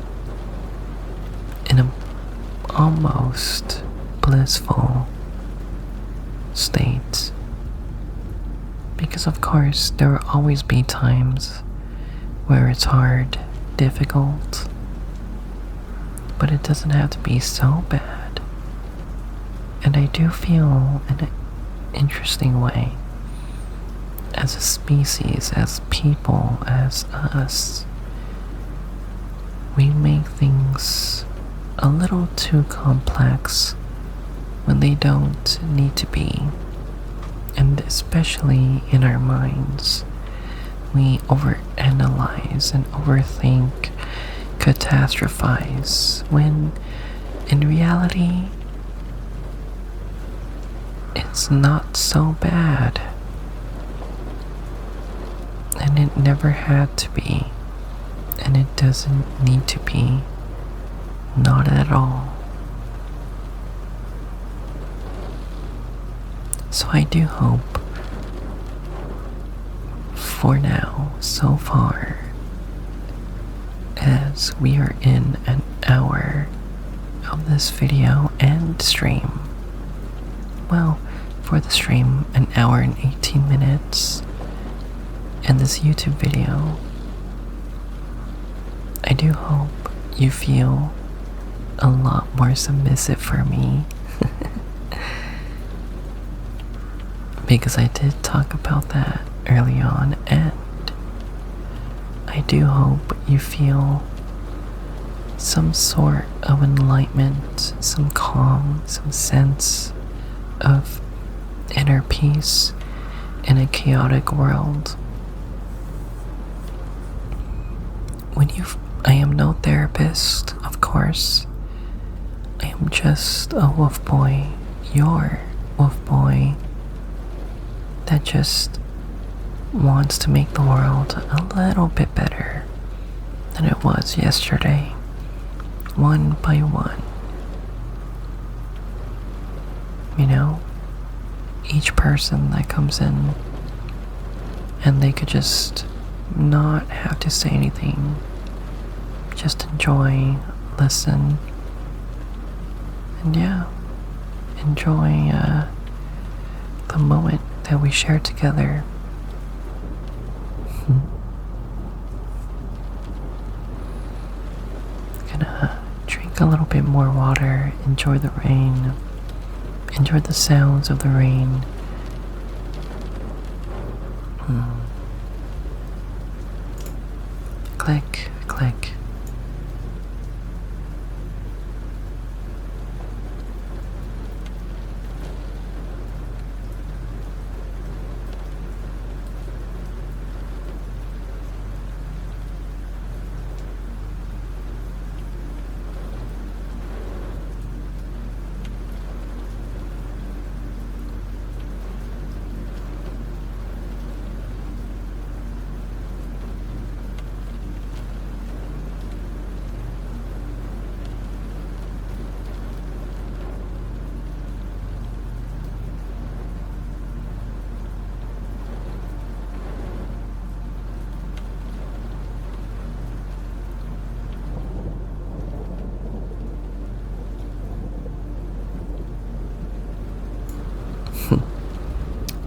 in a almost blissful state. Because of course there will always be times where it's hard, difficult, but it doesn't have to be so bad. And I do feel in an interesting way, as a species, as people, as us, we make things a little too complex when they don't need to be. And especially in our minds, we overanalyze and overthink, catastrophize, when in reality, it's not so bad. And it never had to be. And it doesn't need to be. Not at all. So I do hope, for now, so far, as we are in an hour of this video and stream, well, for the stream, an hour and 18 minutes, and this YouTube video, I do hope you feel a lot more submissive for me. Because I did talk about that early on, and I do hope you feel some sort of enlightenment, some calm, some sense of inner peace in a chaotic world. I am no therapist, of course. I am just a wolf boy, your wolf boy, that just wants to make the world a little bit better than it was yesterday, one by one. You know, each person that comes in, and they could just not have to say anything, just enjoy, listen, and yeah, enjoy the moment that we share together. Gonna drink drink a little bit more water, enjoy the rain, enjoy the sounds of the rain. Click, click.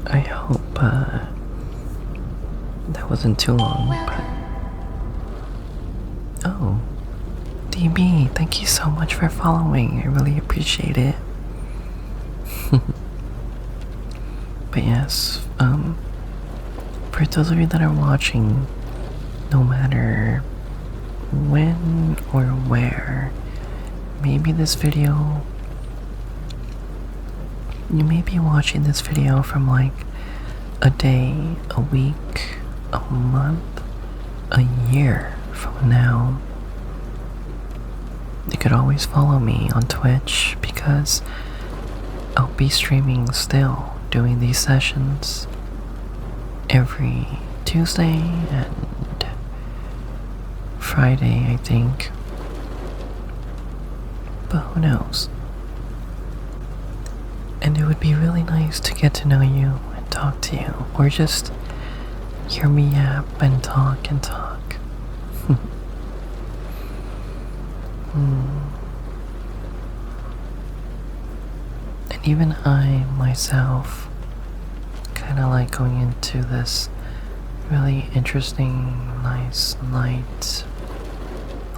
I hope that wasn't too long, but... Oh, DB, thank you so much for following. I really appreciate it. But yes, for those of you that are watching, no matter when or where, maybe this video, you may be watching this video from like a day, a week, a month, a year from now. You could always follow me on Twitch because I'll be streaming still, doing these sessions every Tuesday and Friday, I think. But who knows? And it would be really nice to get to know you and talk to you, or just hear me yap and talk and talk. And even I, myself, kinda like going into this really interesting, nice,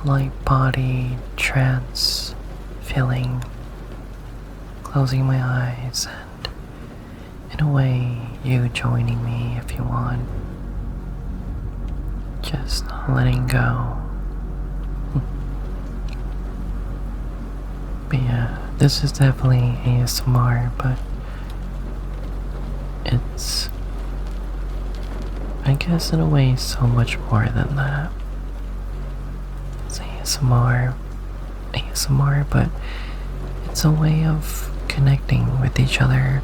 light body trance feeling, closing my eyes and, in a way, you joining me if you want. Just letting go. But yeah, this is definitely ASMR, but it's, I guess in a way, so much more than that. It's ASMR, but it's a way of connecting with each other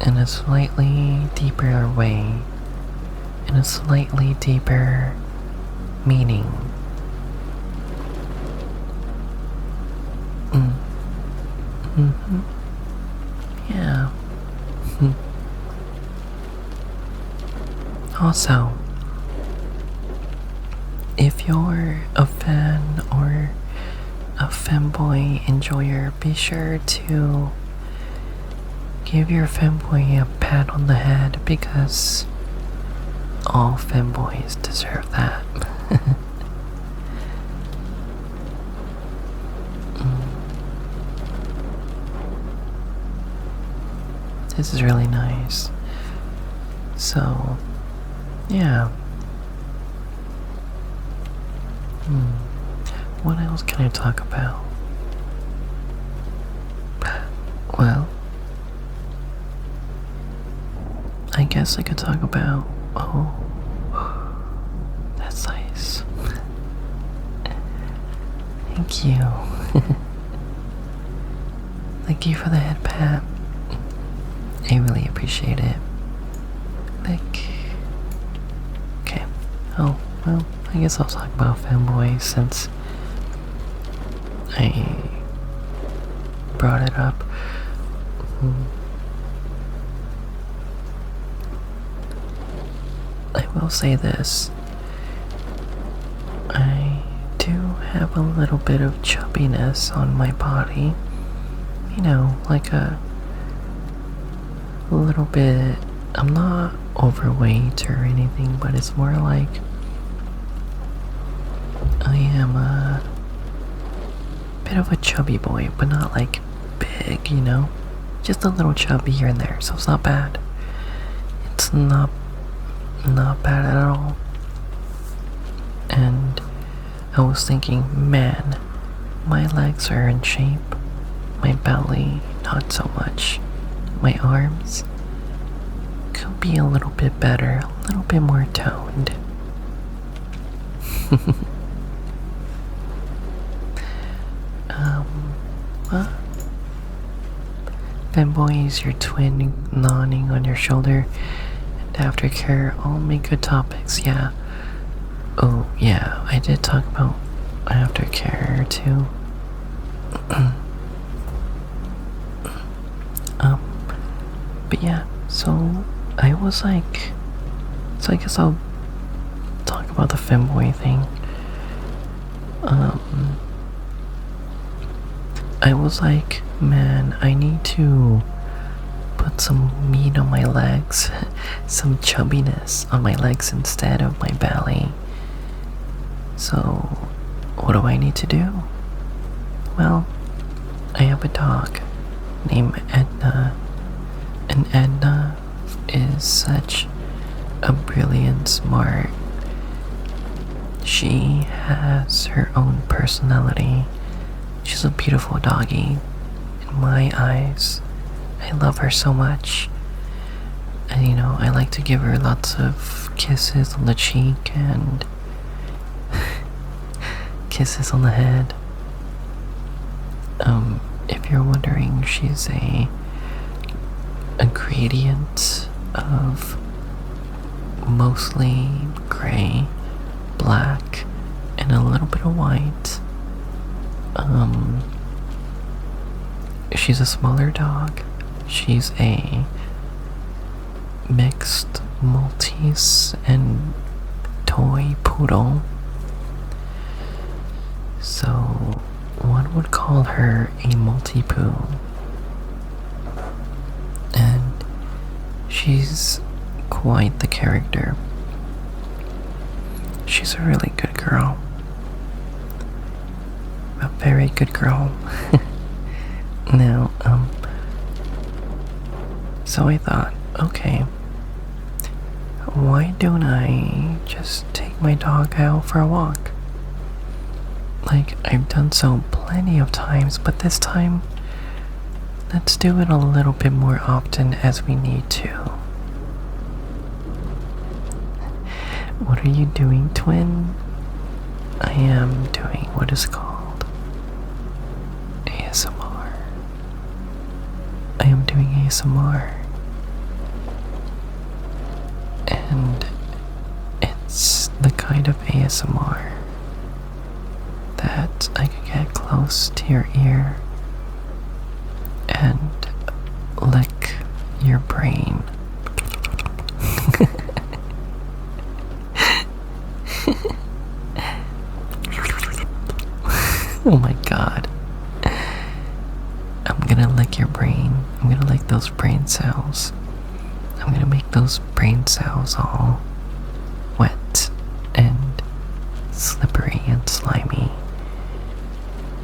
in a slightly deeper way, in a slightly deeper meaning. Yeah. Also, if you're a fan or a femboy enjoyer, be sure to give your femboy a pat on the head because all femboys deserve that. This is really nice. So, yeah. What else can I talk about? Well, I guess I could talk about... Oh, that's nice. Thank you. Thank you for the head pat. I really appreciate it. Okay. Oh, well, I guess I'll talk about fanboys since I brought it up. I will say this. I do have a little bit of chubbiness on my body. You know, like a little bit. I'm not overweight or anything, but it's more like I am bit of a chubby boy, but not like big, you know? Just a little chubby here and there, so it's not bad. It's not bad at all. And I was thinking, man, my legs are in shape. My belly, not so much. My arms could be a little bit better, a little bit more toned. What? Fanboy is your twin nodding on your shoulder, and aftercare, all make good topics, yeah. Oh, yeah, I did talk about aftercare too. But yeah, so I was like, so I guess I'll talk about the femboy thing. I was like, man, I need to put some meat on my legs, some chubbiness on my legs instead of my belly. So, what do I need to do? Well, I have a dog named Edna, and Edna is such a brilliant, smart. She has her own personality. She's a beautiful doggy. In my eyes, I love her so much. And you know, I like to give her lots of kisses on the cheek and kisses on the head. If you're wondering, she's a gradient of mostly gray, black, and a little bit of white. She's a smaller dog. She's a mixed Maltese and toy poodle. So one would call her a multi-poo. And she's quite the character. She's a really good girl. A very good girl. Now, so I thought, okay, why don't I just take my dog out for a walk? Like, I've done so plenty of times, but this time, let's do it a little bit more often as we need to. What are you doing, twin? I am doing what is called ASMR. I am doing ASMR. And it's the kind of ASMR that I could get close to your ear and lick your brain. Oh my god. I'm gonna lick your brain. I'm gonna lick those brain cells. I'm gonna make those brain cells all wet and slippery and slimy.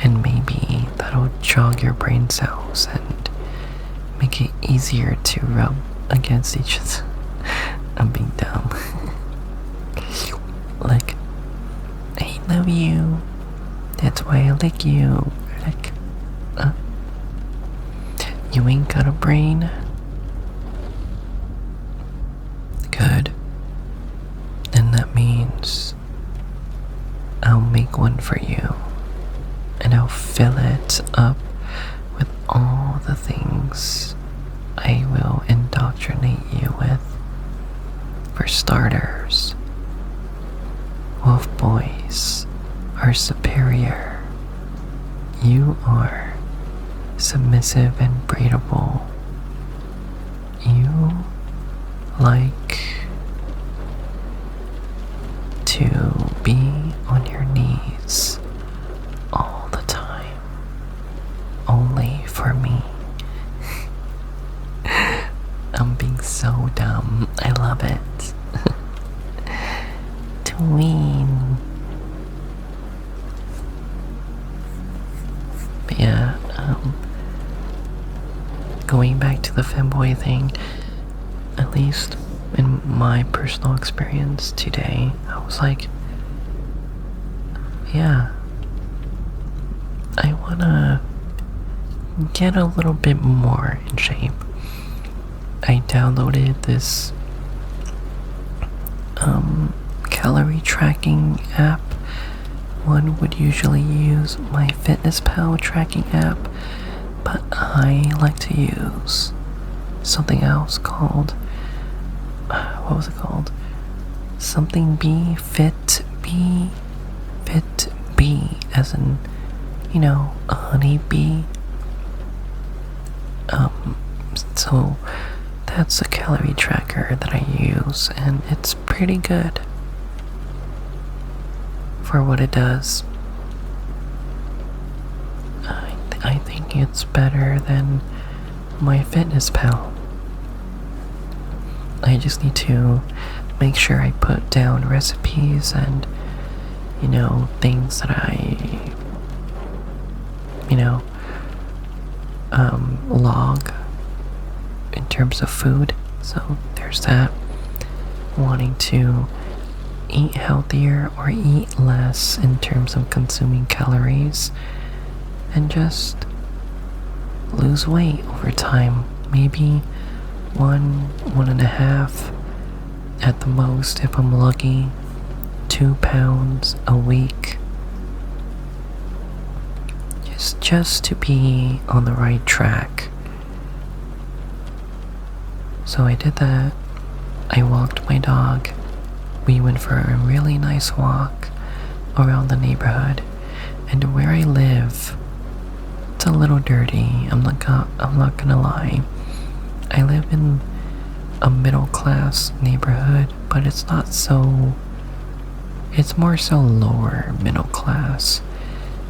And maybe that'll jog your brain cells and make it easier to rub against each other. I'm being dumb. Like, I love you. That's why I lick you. Like, you ain't got a brain? Good. Then that means I'll make one for you. And I'll fill it up with all the things I will indoctrinate you with. For starters, wolf boys are superior. You are submissive and breedable. You like to be on your knees all the time, only for me. I'm being so dumb. I love it. Tween. to the femboy thing, at least in my personal experience today, I was like, yeah, I wanna get a little bit more in shape. I downloaded this calorie tracking app. One would usually use my MyFitnessPal tracking app, but I like to use something else called, what was it called? Something B, Fit B, as in, a honey bee. So that's a calorie tracker that I use, and it's pretty good for what it does. I think it's better than MyFitnessPal. I just need to make sure I put down recipes and, things that I, log in terms of food. So there's that. Wanting to eat healthier or eat less in terms of consuming calories, and just lose weight over time. Maybe 1.5 at the most if I'm lucky. 2 pounds a week. Just to be on the right track. So I did that. I walked my dog. We went for a really nice walk around the neighborhood. And where I live, it's a little dirty. I'm not gonna lie. I live in a middle class neighborhood, but it's not so. It's more so lower middle class.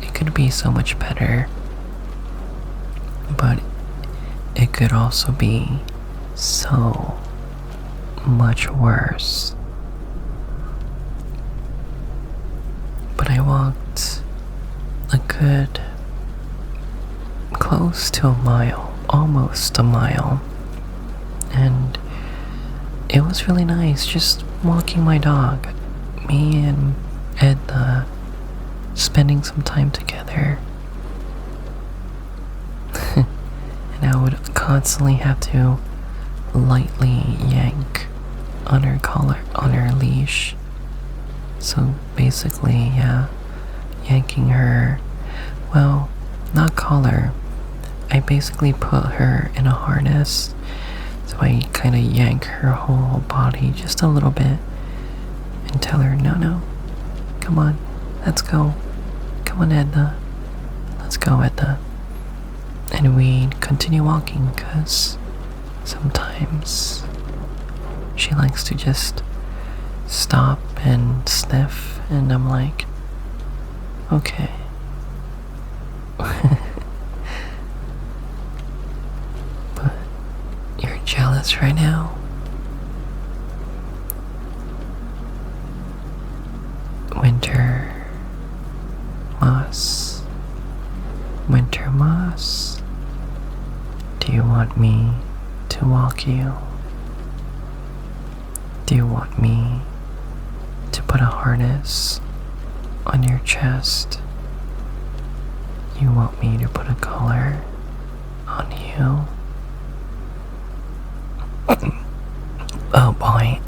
It could be so much better, but it could also be so much worse. But I walked a good close to a mile, almost a mile, and it was really nice just walking my dog. Me and Edna spending some time together. And I would constantly have to lightly yank on her collar, on her leash. So basically, yeah, yanking her, well, not collar. I basically put her in a harness, so I kind of yank her whole body just a little bit and tell her, no, come on, let's go. Come on, Edna. Let's go, Edna. And we'd continue walking, because sometimes she likes to just stop and sniff, and I'm like, okay. But you're jealous right now? Winter Moss, do you want me to walk you? Do you want me to put a harness on your chest? You want me to put a collar on you? Oh boy,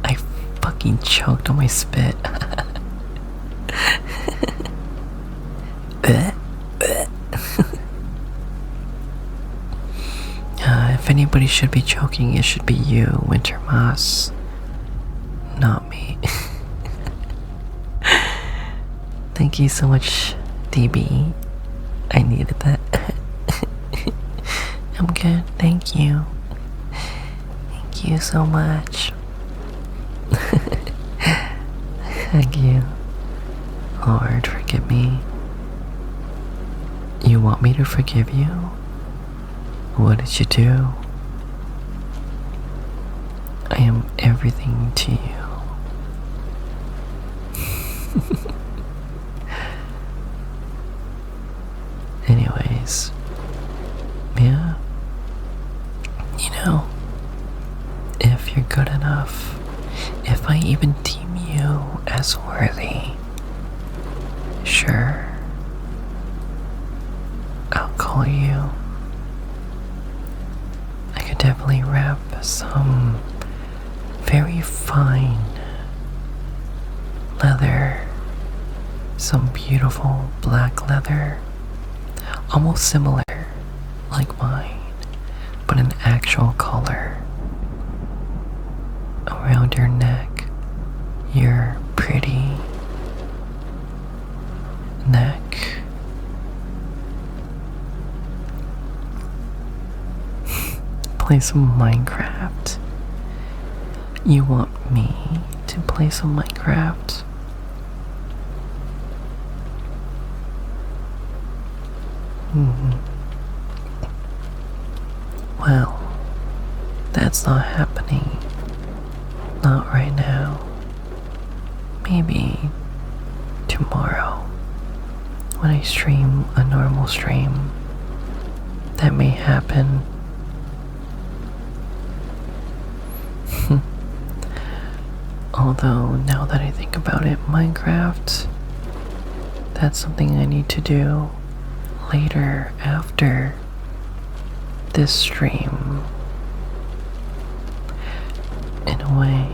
I fucking choked on my spit. If anybody should be choking, it should be you, Winter Moss. Not me. Thank you so much, DB. I needed that. I'm good, thank you. Thank you so much. Thank you. Lord, forgive me. You want me to forgive you? What did you do? I am everything to you. Anyways, yeah, if I even deem you as worthy, sure, I'll call you. I could definitely wrap some very fine leather, some beautiful black leather, almost similar like mine, but an actual color around your neck, your pretty neck. Play some Minecraft. You want me to play some Minecraft? Well, that's not happening. Not right now. Maybe tomorrow, when I stream a normal stream. That may happen. Although, now that I think about it, Minecraft, that's something I need to do later after this stream. In a way,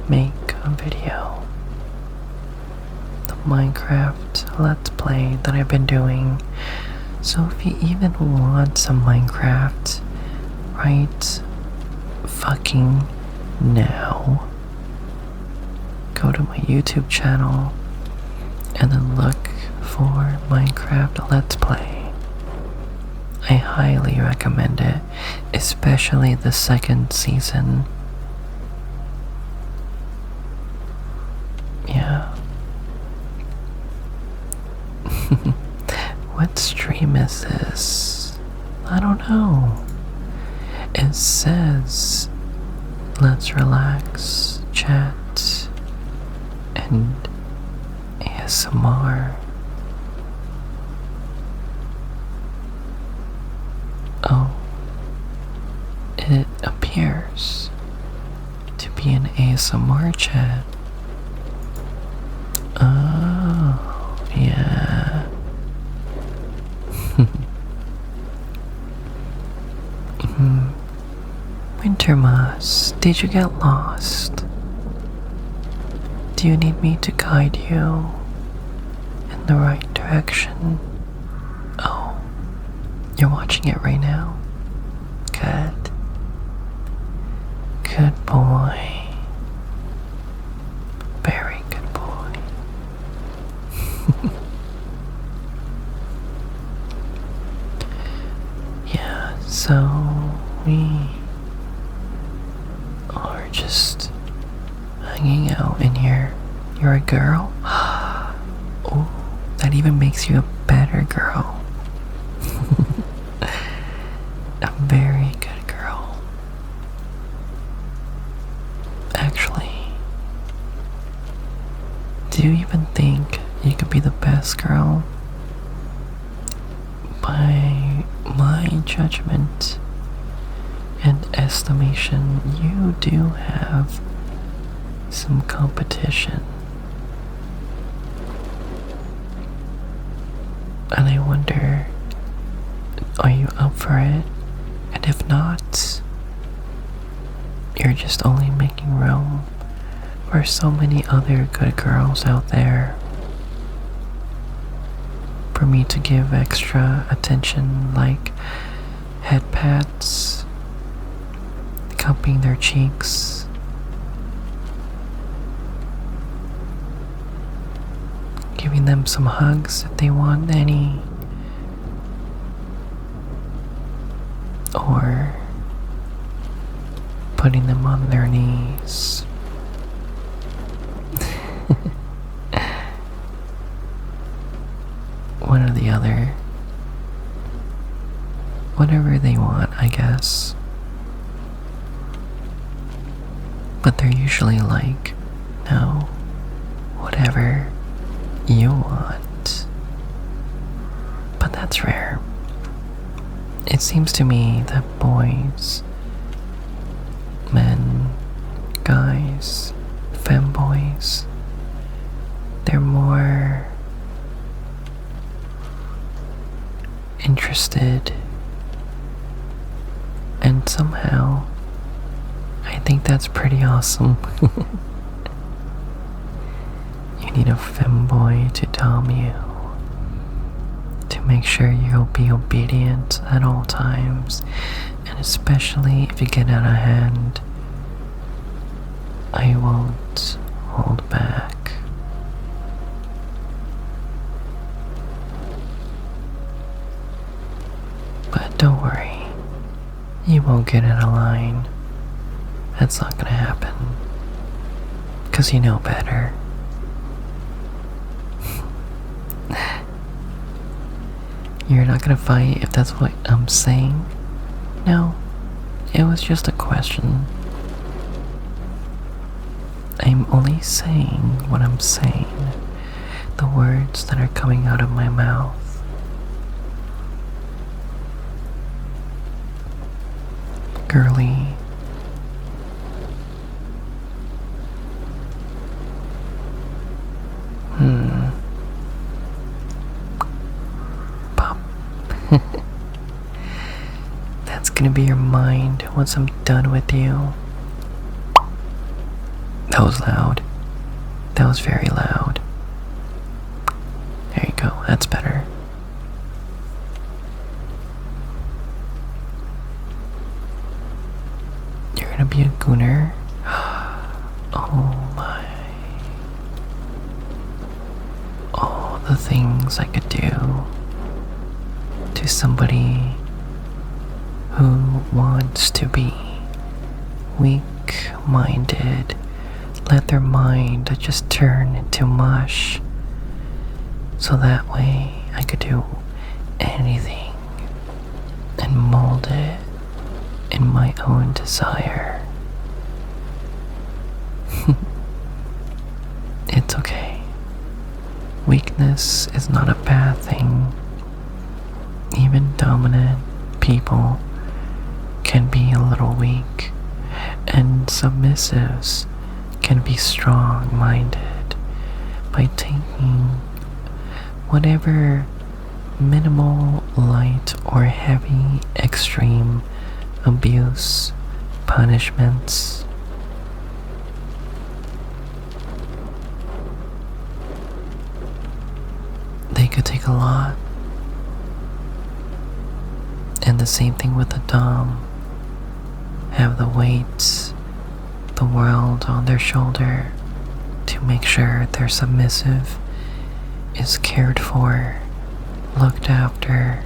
make a video. The Minecraft Let's Play that I've been doing. So if you even want some Minecraft right fucking now, go to my YouTube channel and then look for Minecraft Let's Play. I highly recommend it, especially the second season. Yeah. What stream is this? I don't know. It says, let's relax, chat, and ASMR. Oh, it appears to be an ASMR chat. Oh, yeah. Winter Moss, did you get lost? Do you need me to guide you in the right direction? Oh, you're watching it right now? Good. Good boy. Very good boy. Yeah, so we are just hanging out in here. You're a girl? Oh, that even makes you a better girl. A very good girl. Actually, do you even think you could be the best girl? By my judgment and estimation, you do have some competition. And I wonder, are you up for it? And if not, you're just only making room for so many other good girls out there for me to give extra attention, like head pats, cupping their cheeks, giving them some hugs if they want any, or putting them on their knees. One or the other. Whatever they want, I guess. But they're usually like, no, whatever you want. But that's rare. It seems to me that boys, men, guys, interested. And somehow, I think that's pretty awesome. You need a femboy to dom you, to make sure you'll be obedient at all times, and especially if you get out of hand, I won't hold back. But don't worry, you won't get in a line. That's not gonna happen. 'Cause you know better. You're not gonna fight if that's what I'm saying? No, it was just a question. I'm only saying what I'm saying, the words that are coming out of my mouth. Girly. Pop. That's gonna be your mind once I'm done with you. That was loud. That was very loud. There you go, that's better. You're gonna be a gooner? Oh my. All the things I could do to somebody who wants to be weak-minded. Let their mind just turn into mush. So that way I could do anything and mold it in my own desire. It's okay. Weakness is not a bad thing. Even dominant people can be a little weak, and submissives can be strong-minded by taking whatever minimal, light, or heavy extreme abuse, punishments. They could take a lot. And the same thing with the dom. Have the weight, the world on their shoulder to make sure their submissive is cared for, looked after,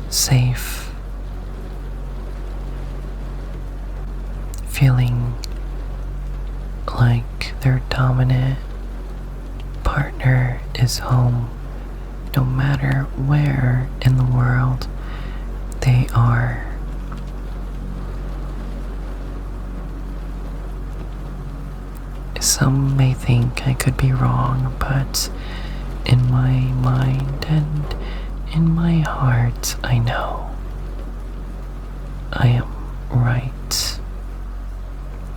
safe, feeling like their dominant partner is home, no matter where in the world they are. Some may think I could be wrong, but in my mind and in my heart, I know I am right,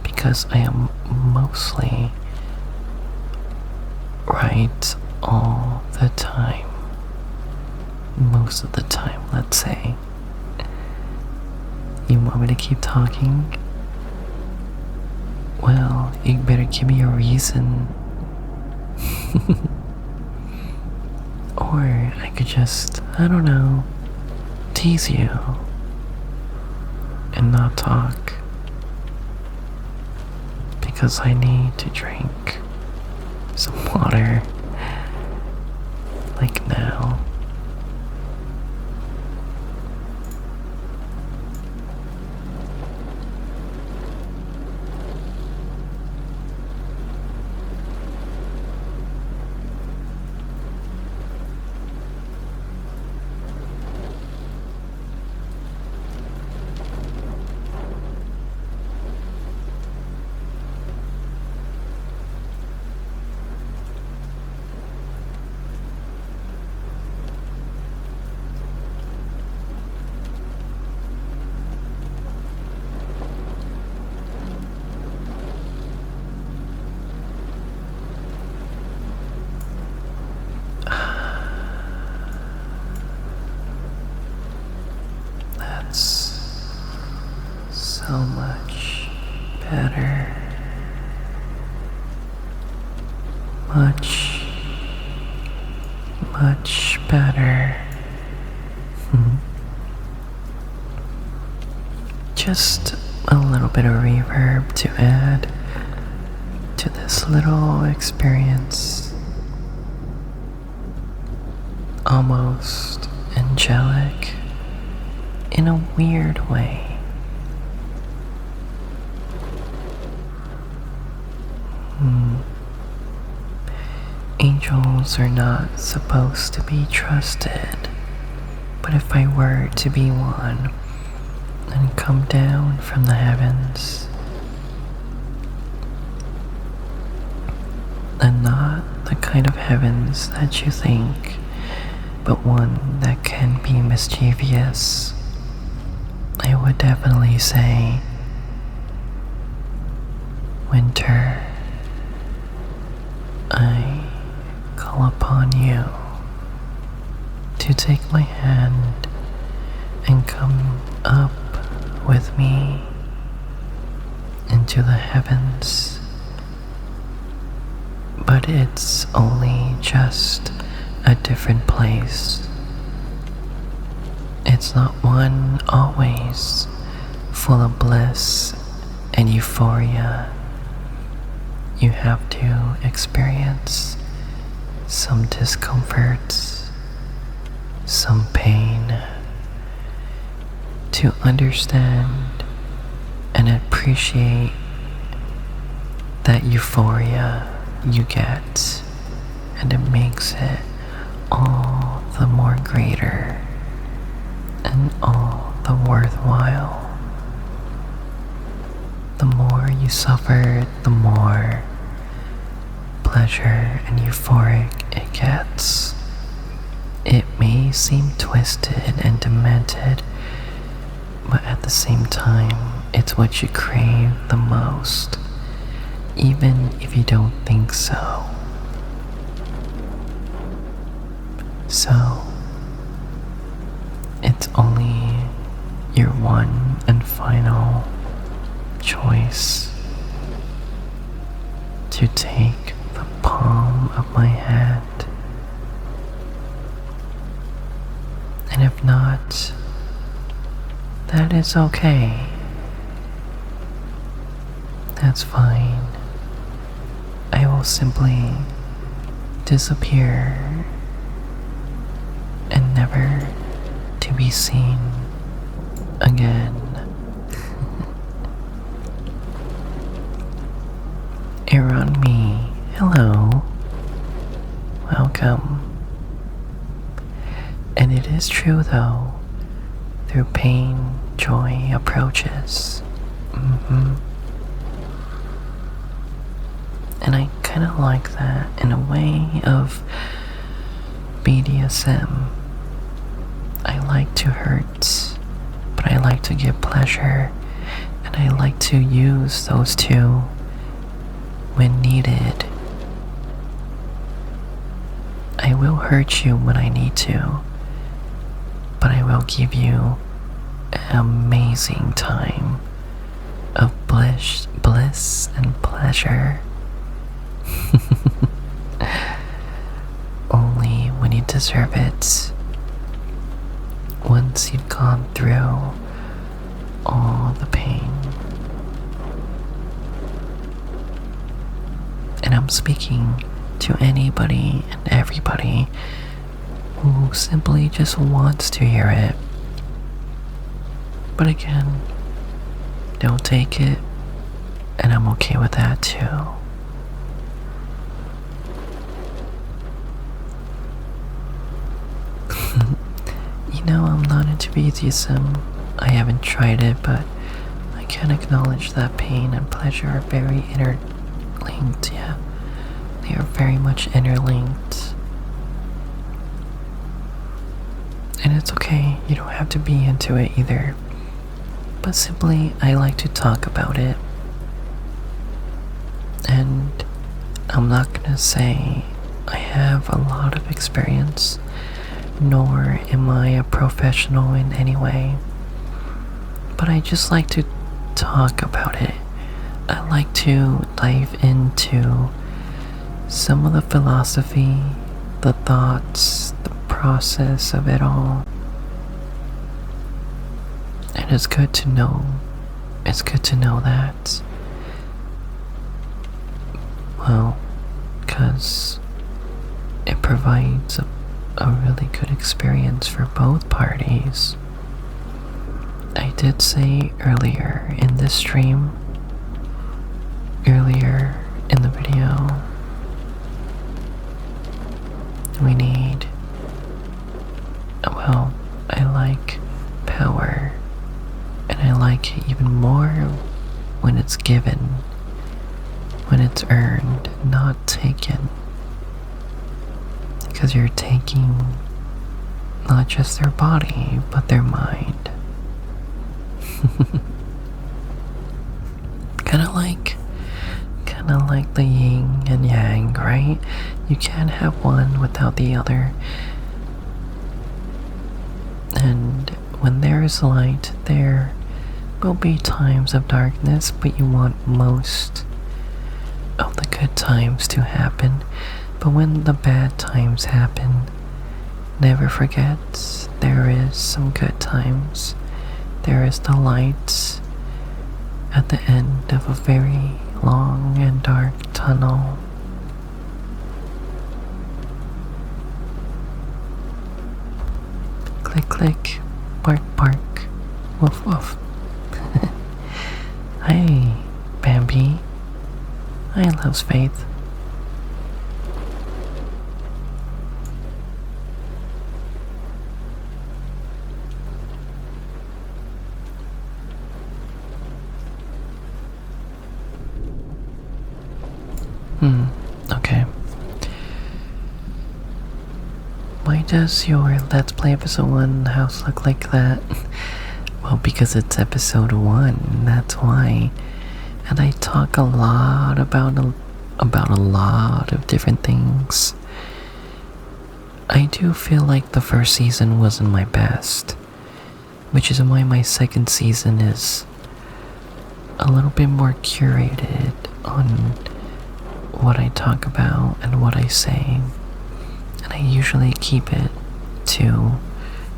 because I am mostly right all the time. Most of the time, let's say. You want me to keep talking? Well, you better give me a reason. Or I could just, I don't know, tease you and not talk, because I need to drink some water, like now. much, much better. Just a little bit of reverb to add to this little experience. Almost angelic in a weird way. Angels are not supposed to be trusted, but if I were to be one and come down from the heavens, and not the kind of heavens that you think, but one that can be mischievous, I would definitely say, Winter, I call upon you to take my hand and come up with me into the heavens. But it's only just a different place. It's not one always full of bliss and euphoria. You have to experience some discomforts, some pain, to understand and appreciate that euphoria you get, and it makes it all the more greater and all the worthwhile. The more you suffer, the more pleasure and euphoric it gets. It may seem twisted and demented, but at the same time, it's what you crave the most, even if you don't think so. So, it's only your one and final choice to take the palm of my hand. And if not, that is okay. That's fine. I will simply disappear and never to be seen again. Around me, hello, welcome. And it is true though, through pain, joy approaches. And I kind of like that in a way of BDSM. I like to hurt, but I like to give pleasure, and I like to use those two when needed. I will hurt you when I need to, but I will give you an amazing time of bliss and pleasure. Only when you deserve it. Once you've gone through all the pain. And I'm speaking to anybody and everybody who simply just wants to hear it. But again, don't take it, and I'm okay with that too. You know, I'm not into BDSM. I haven't tried it, but I can acknowledge that pain and pleasure are very interlinked, yeah. They are very much interlinked. And it's okay, you don't have to be into it either. But simply, I like to talk about it. And I'm not gonna say I have a lot of experience, nor am I a professional in any way. But I just like to talk about it. I like to dive into some of the philosophy, the thoughts, the process of it all. And it's good to know. It's good to know that. Well, because it provides a really good experience for both parties. I did say earlier in this stream, earlier in the video, we need, well, I like power, and I like it even more when it's given, when it's earned, not taken. Because you're taking not just their body, but their mind. Kinda like the yin and yang, right? You can't have one without the other. And when there is light, there will be times of darkness, but you want most of the good times to happen. But when the bad times happen, never forget there is some good times. There is the light at the end of a very long and dark tunnel. Click, click, bark, bark, woof, woof. Hey, Bambi. I loves Faith. Okay. Why does your Let's Play episode 1 house look like that? Well, because it's episode 1, that's why. And I talk a lot about a lot of different things. I do feel like the first season wasn't my best, which is why my second season is a little bit more curated on what I talk about and what I say, and I usually keep it to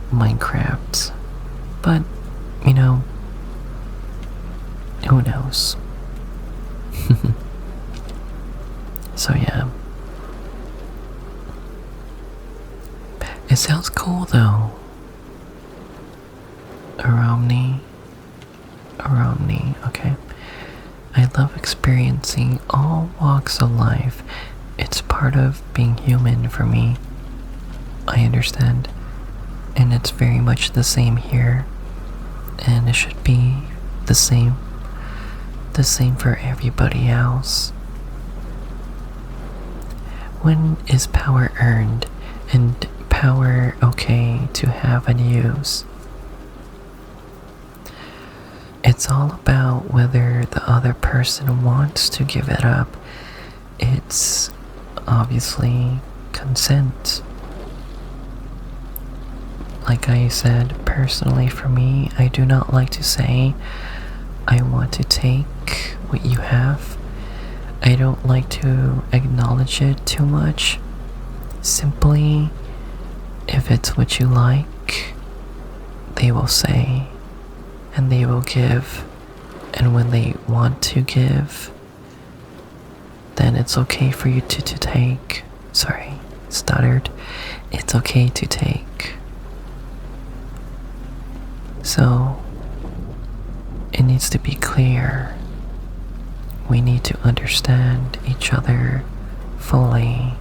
Minecraft, but you know, who knows. So yeah, it sounds cool though. Aromni, okay. I love experiencing all walks of life. It's part of being human for me. I understand. And it's very much the same here. And it should be the same. The same for everybody else. When is power earned and power okay to have and use? It's all about whether the other person wants to give it up. It's obviously consent. Like I said, personally for me, I do not like to say, I want to take what you have. I don't like to acknowledge it too much. Simply, if it's what you like, they will say, and they will give, and when they want to give, then it's okay for you to take. Sorry, stuttered. It's okay to take. So, it needs to be clear. We need to understand each other fully.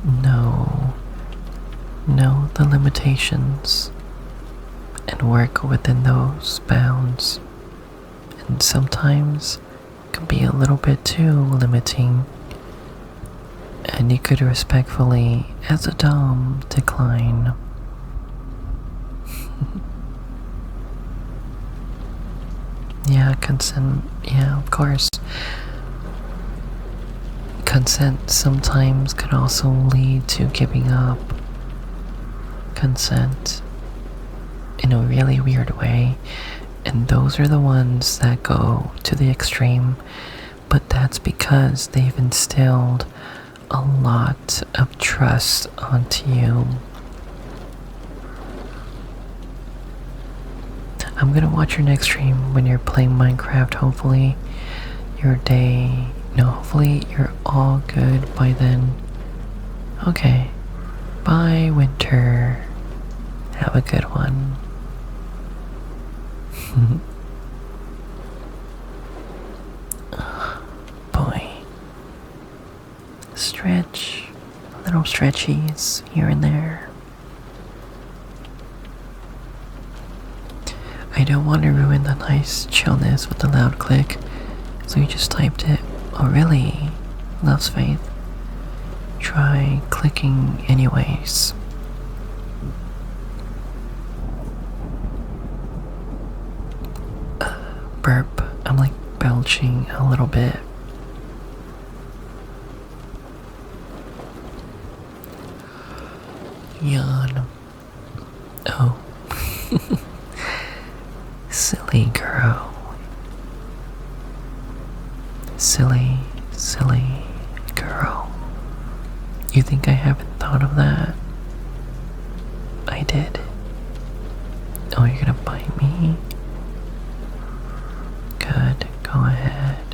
Know the limitations and work within those bounds, and sometimes can be a little bit too limiting, and you could respectfully, as a Dom, decline. Yeah, consent, yeah, of course. Consent sometimes can also lead to giving up. Consent in a really weird way, and those are the ones that go to the extreme. But that's because they've instilled a lot of trust onto you. I'm gonna watch your next stream when you're playing Minecraft. Hopefully hopefully you're all good by then. Okay. Bye, Winter. Have a good one. Boy. Stretch. Little stretchies here and there. I don't want to ruin the nice chillness with the loud click, so you just typed it. Oh really? Love's Faith. Try clicking anyways. Burp. I'm like belching a little bit. Yawn. Oh. Silly girl. Silly girl. You think I haven't thought of that? I did. Oh, you're gonna bite me? Good, go ahead.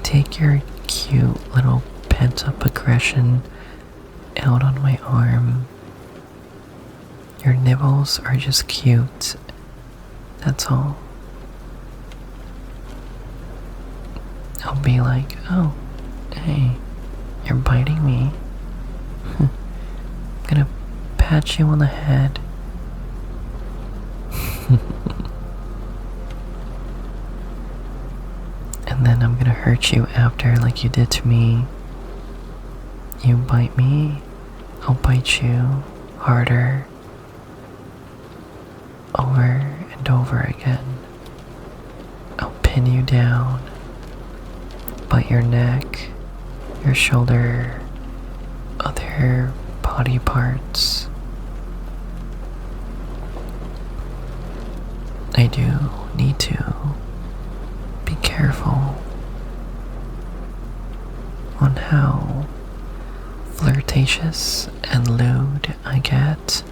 Take your cute little pent-up aggression out on my arm. Your nibbles are just cute. That's all. I'll be like, oh, hey, you're biting me. I'm gonna pat you on the head. And then I'm gonna hurt you after like you did to me. You bite me, I'll bite you harder. Over and over again. I'll pin you down, bite your neck, your shoulder, other body parts. I do need to be careful on how flirtatious and lewd I get,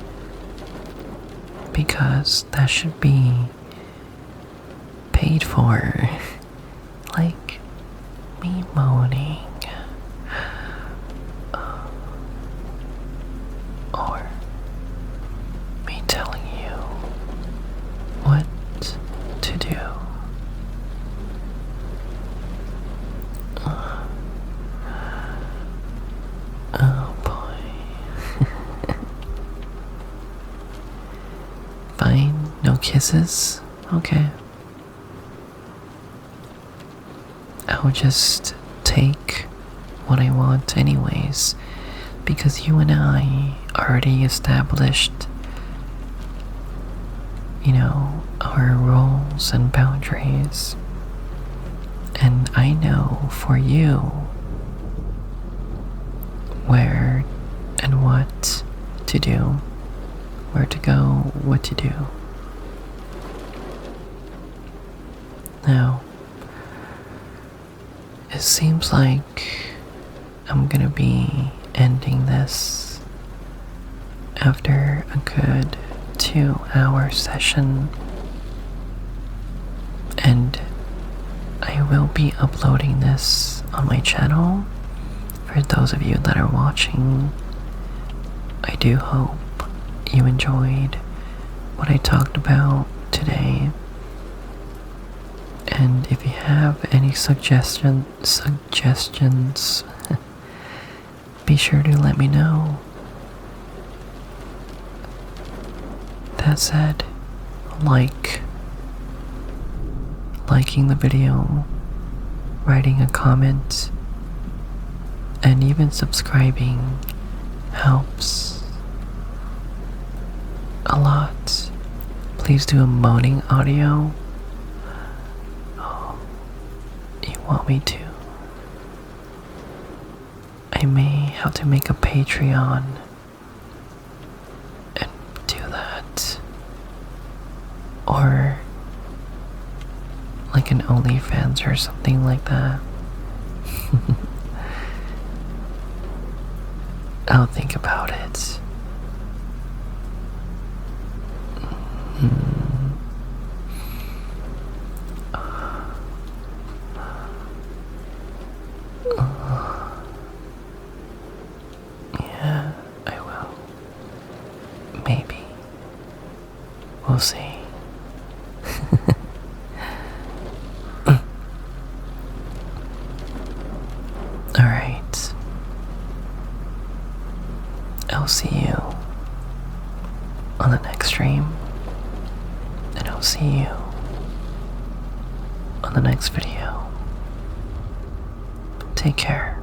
because that should be paid for. Like me moaning or me telling you what to do. Oh boy. Fine, no kisses? Okay. I'll just take what I want anyways, because you and I already established, our roles and boundaries. And I know for you where and what to do, where to go, what to do. Now, it seems like I'm gonna be ending this after a good 2-hour session, and I will be uploading this on my channel for those of you that are watching. I do hope you enjoyed what I talked about today. And if you have any suggestions, be sure to let me know. That said, liking the video, writing a comment, and even subscribing helps a lot. Please do a moaning audio. You want me to? I may have to make a Patreon and do that. Or like an OnlyFans or something like that. I'll think about it. Mm. Yeah, I will. Maybe. We'll see. Alright. I'll see you on the next stream. And I'll see you on the next video. Take care.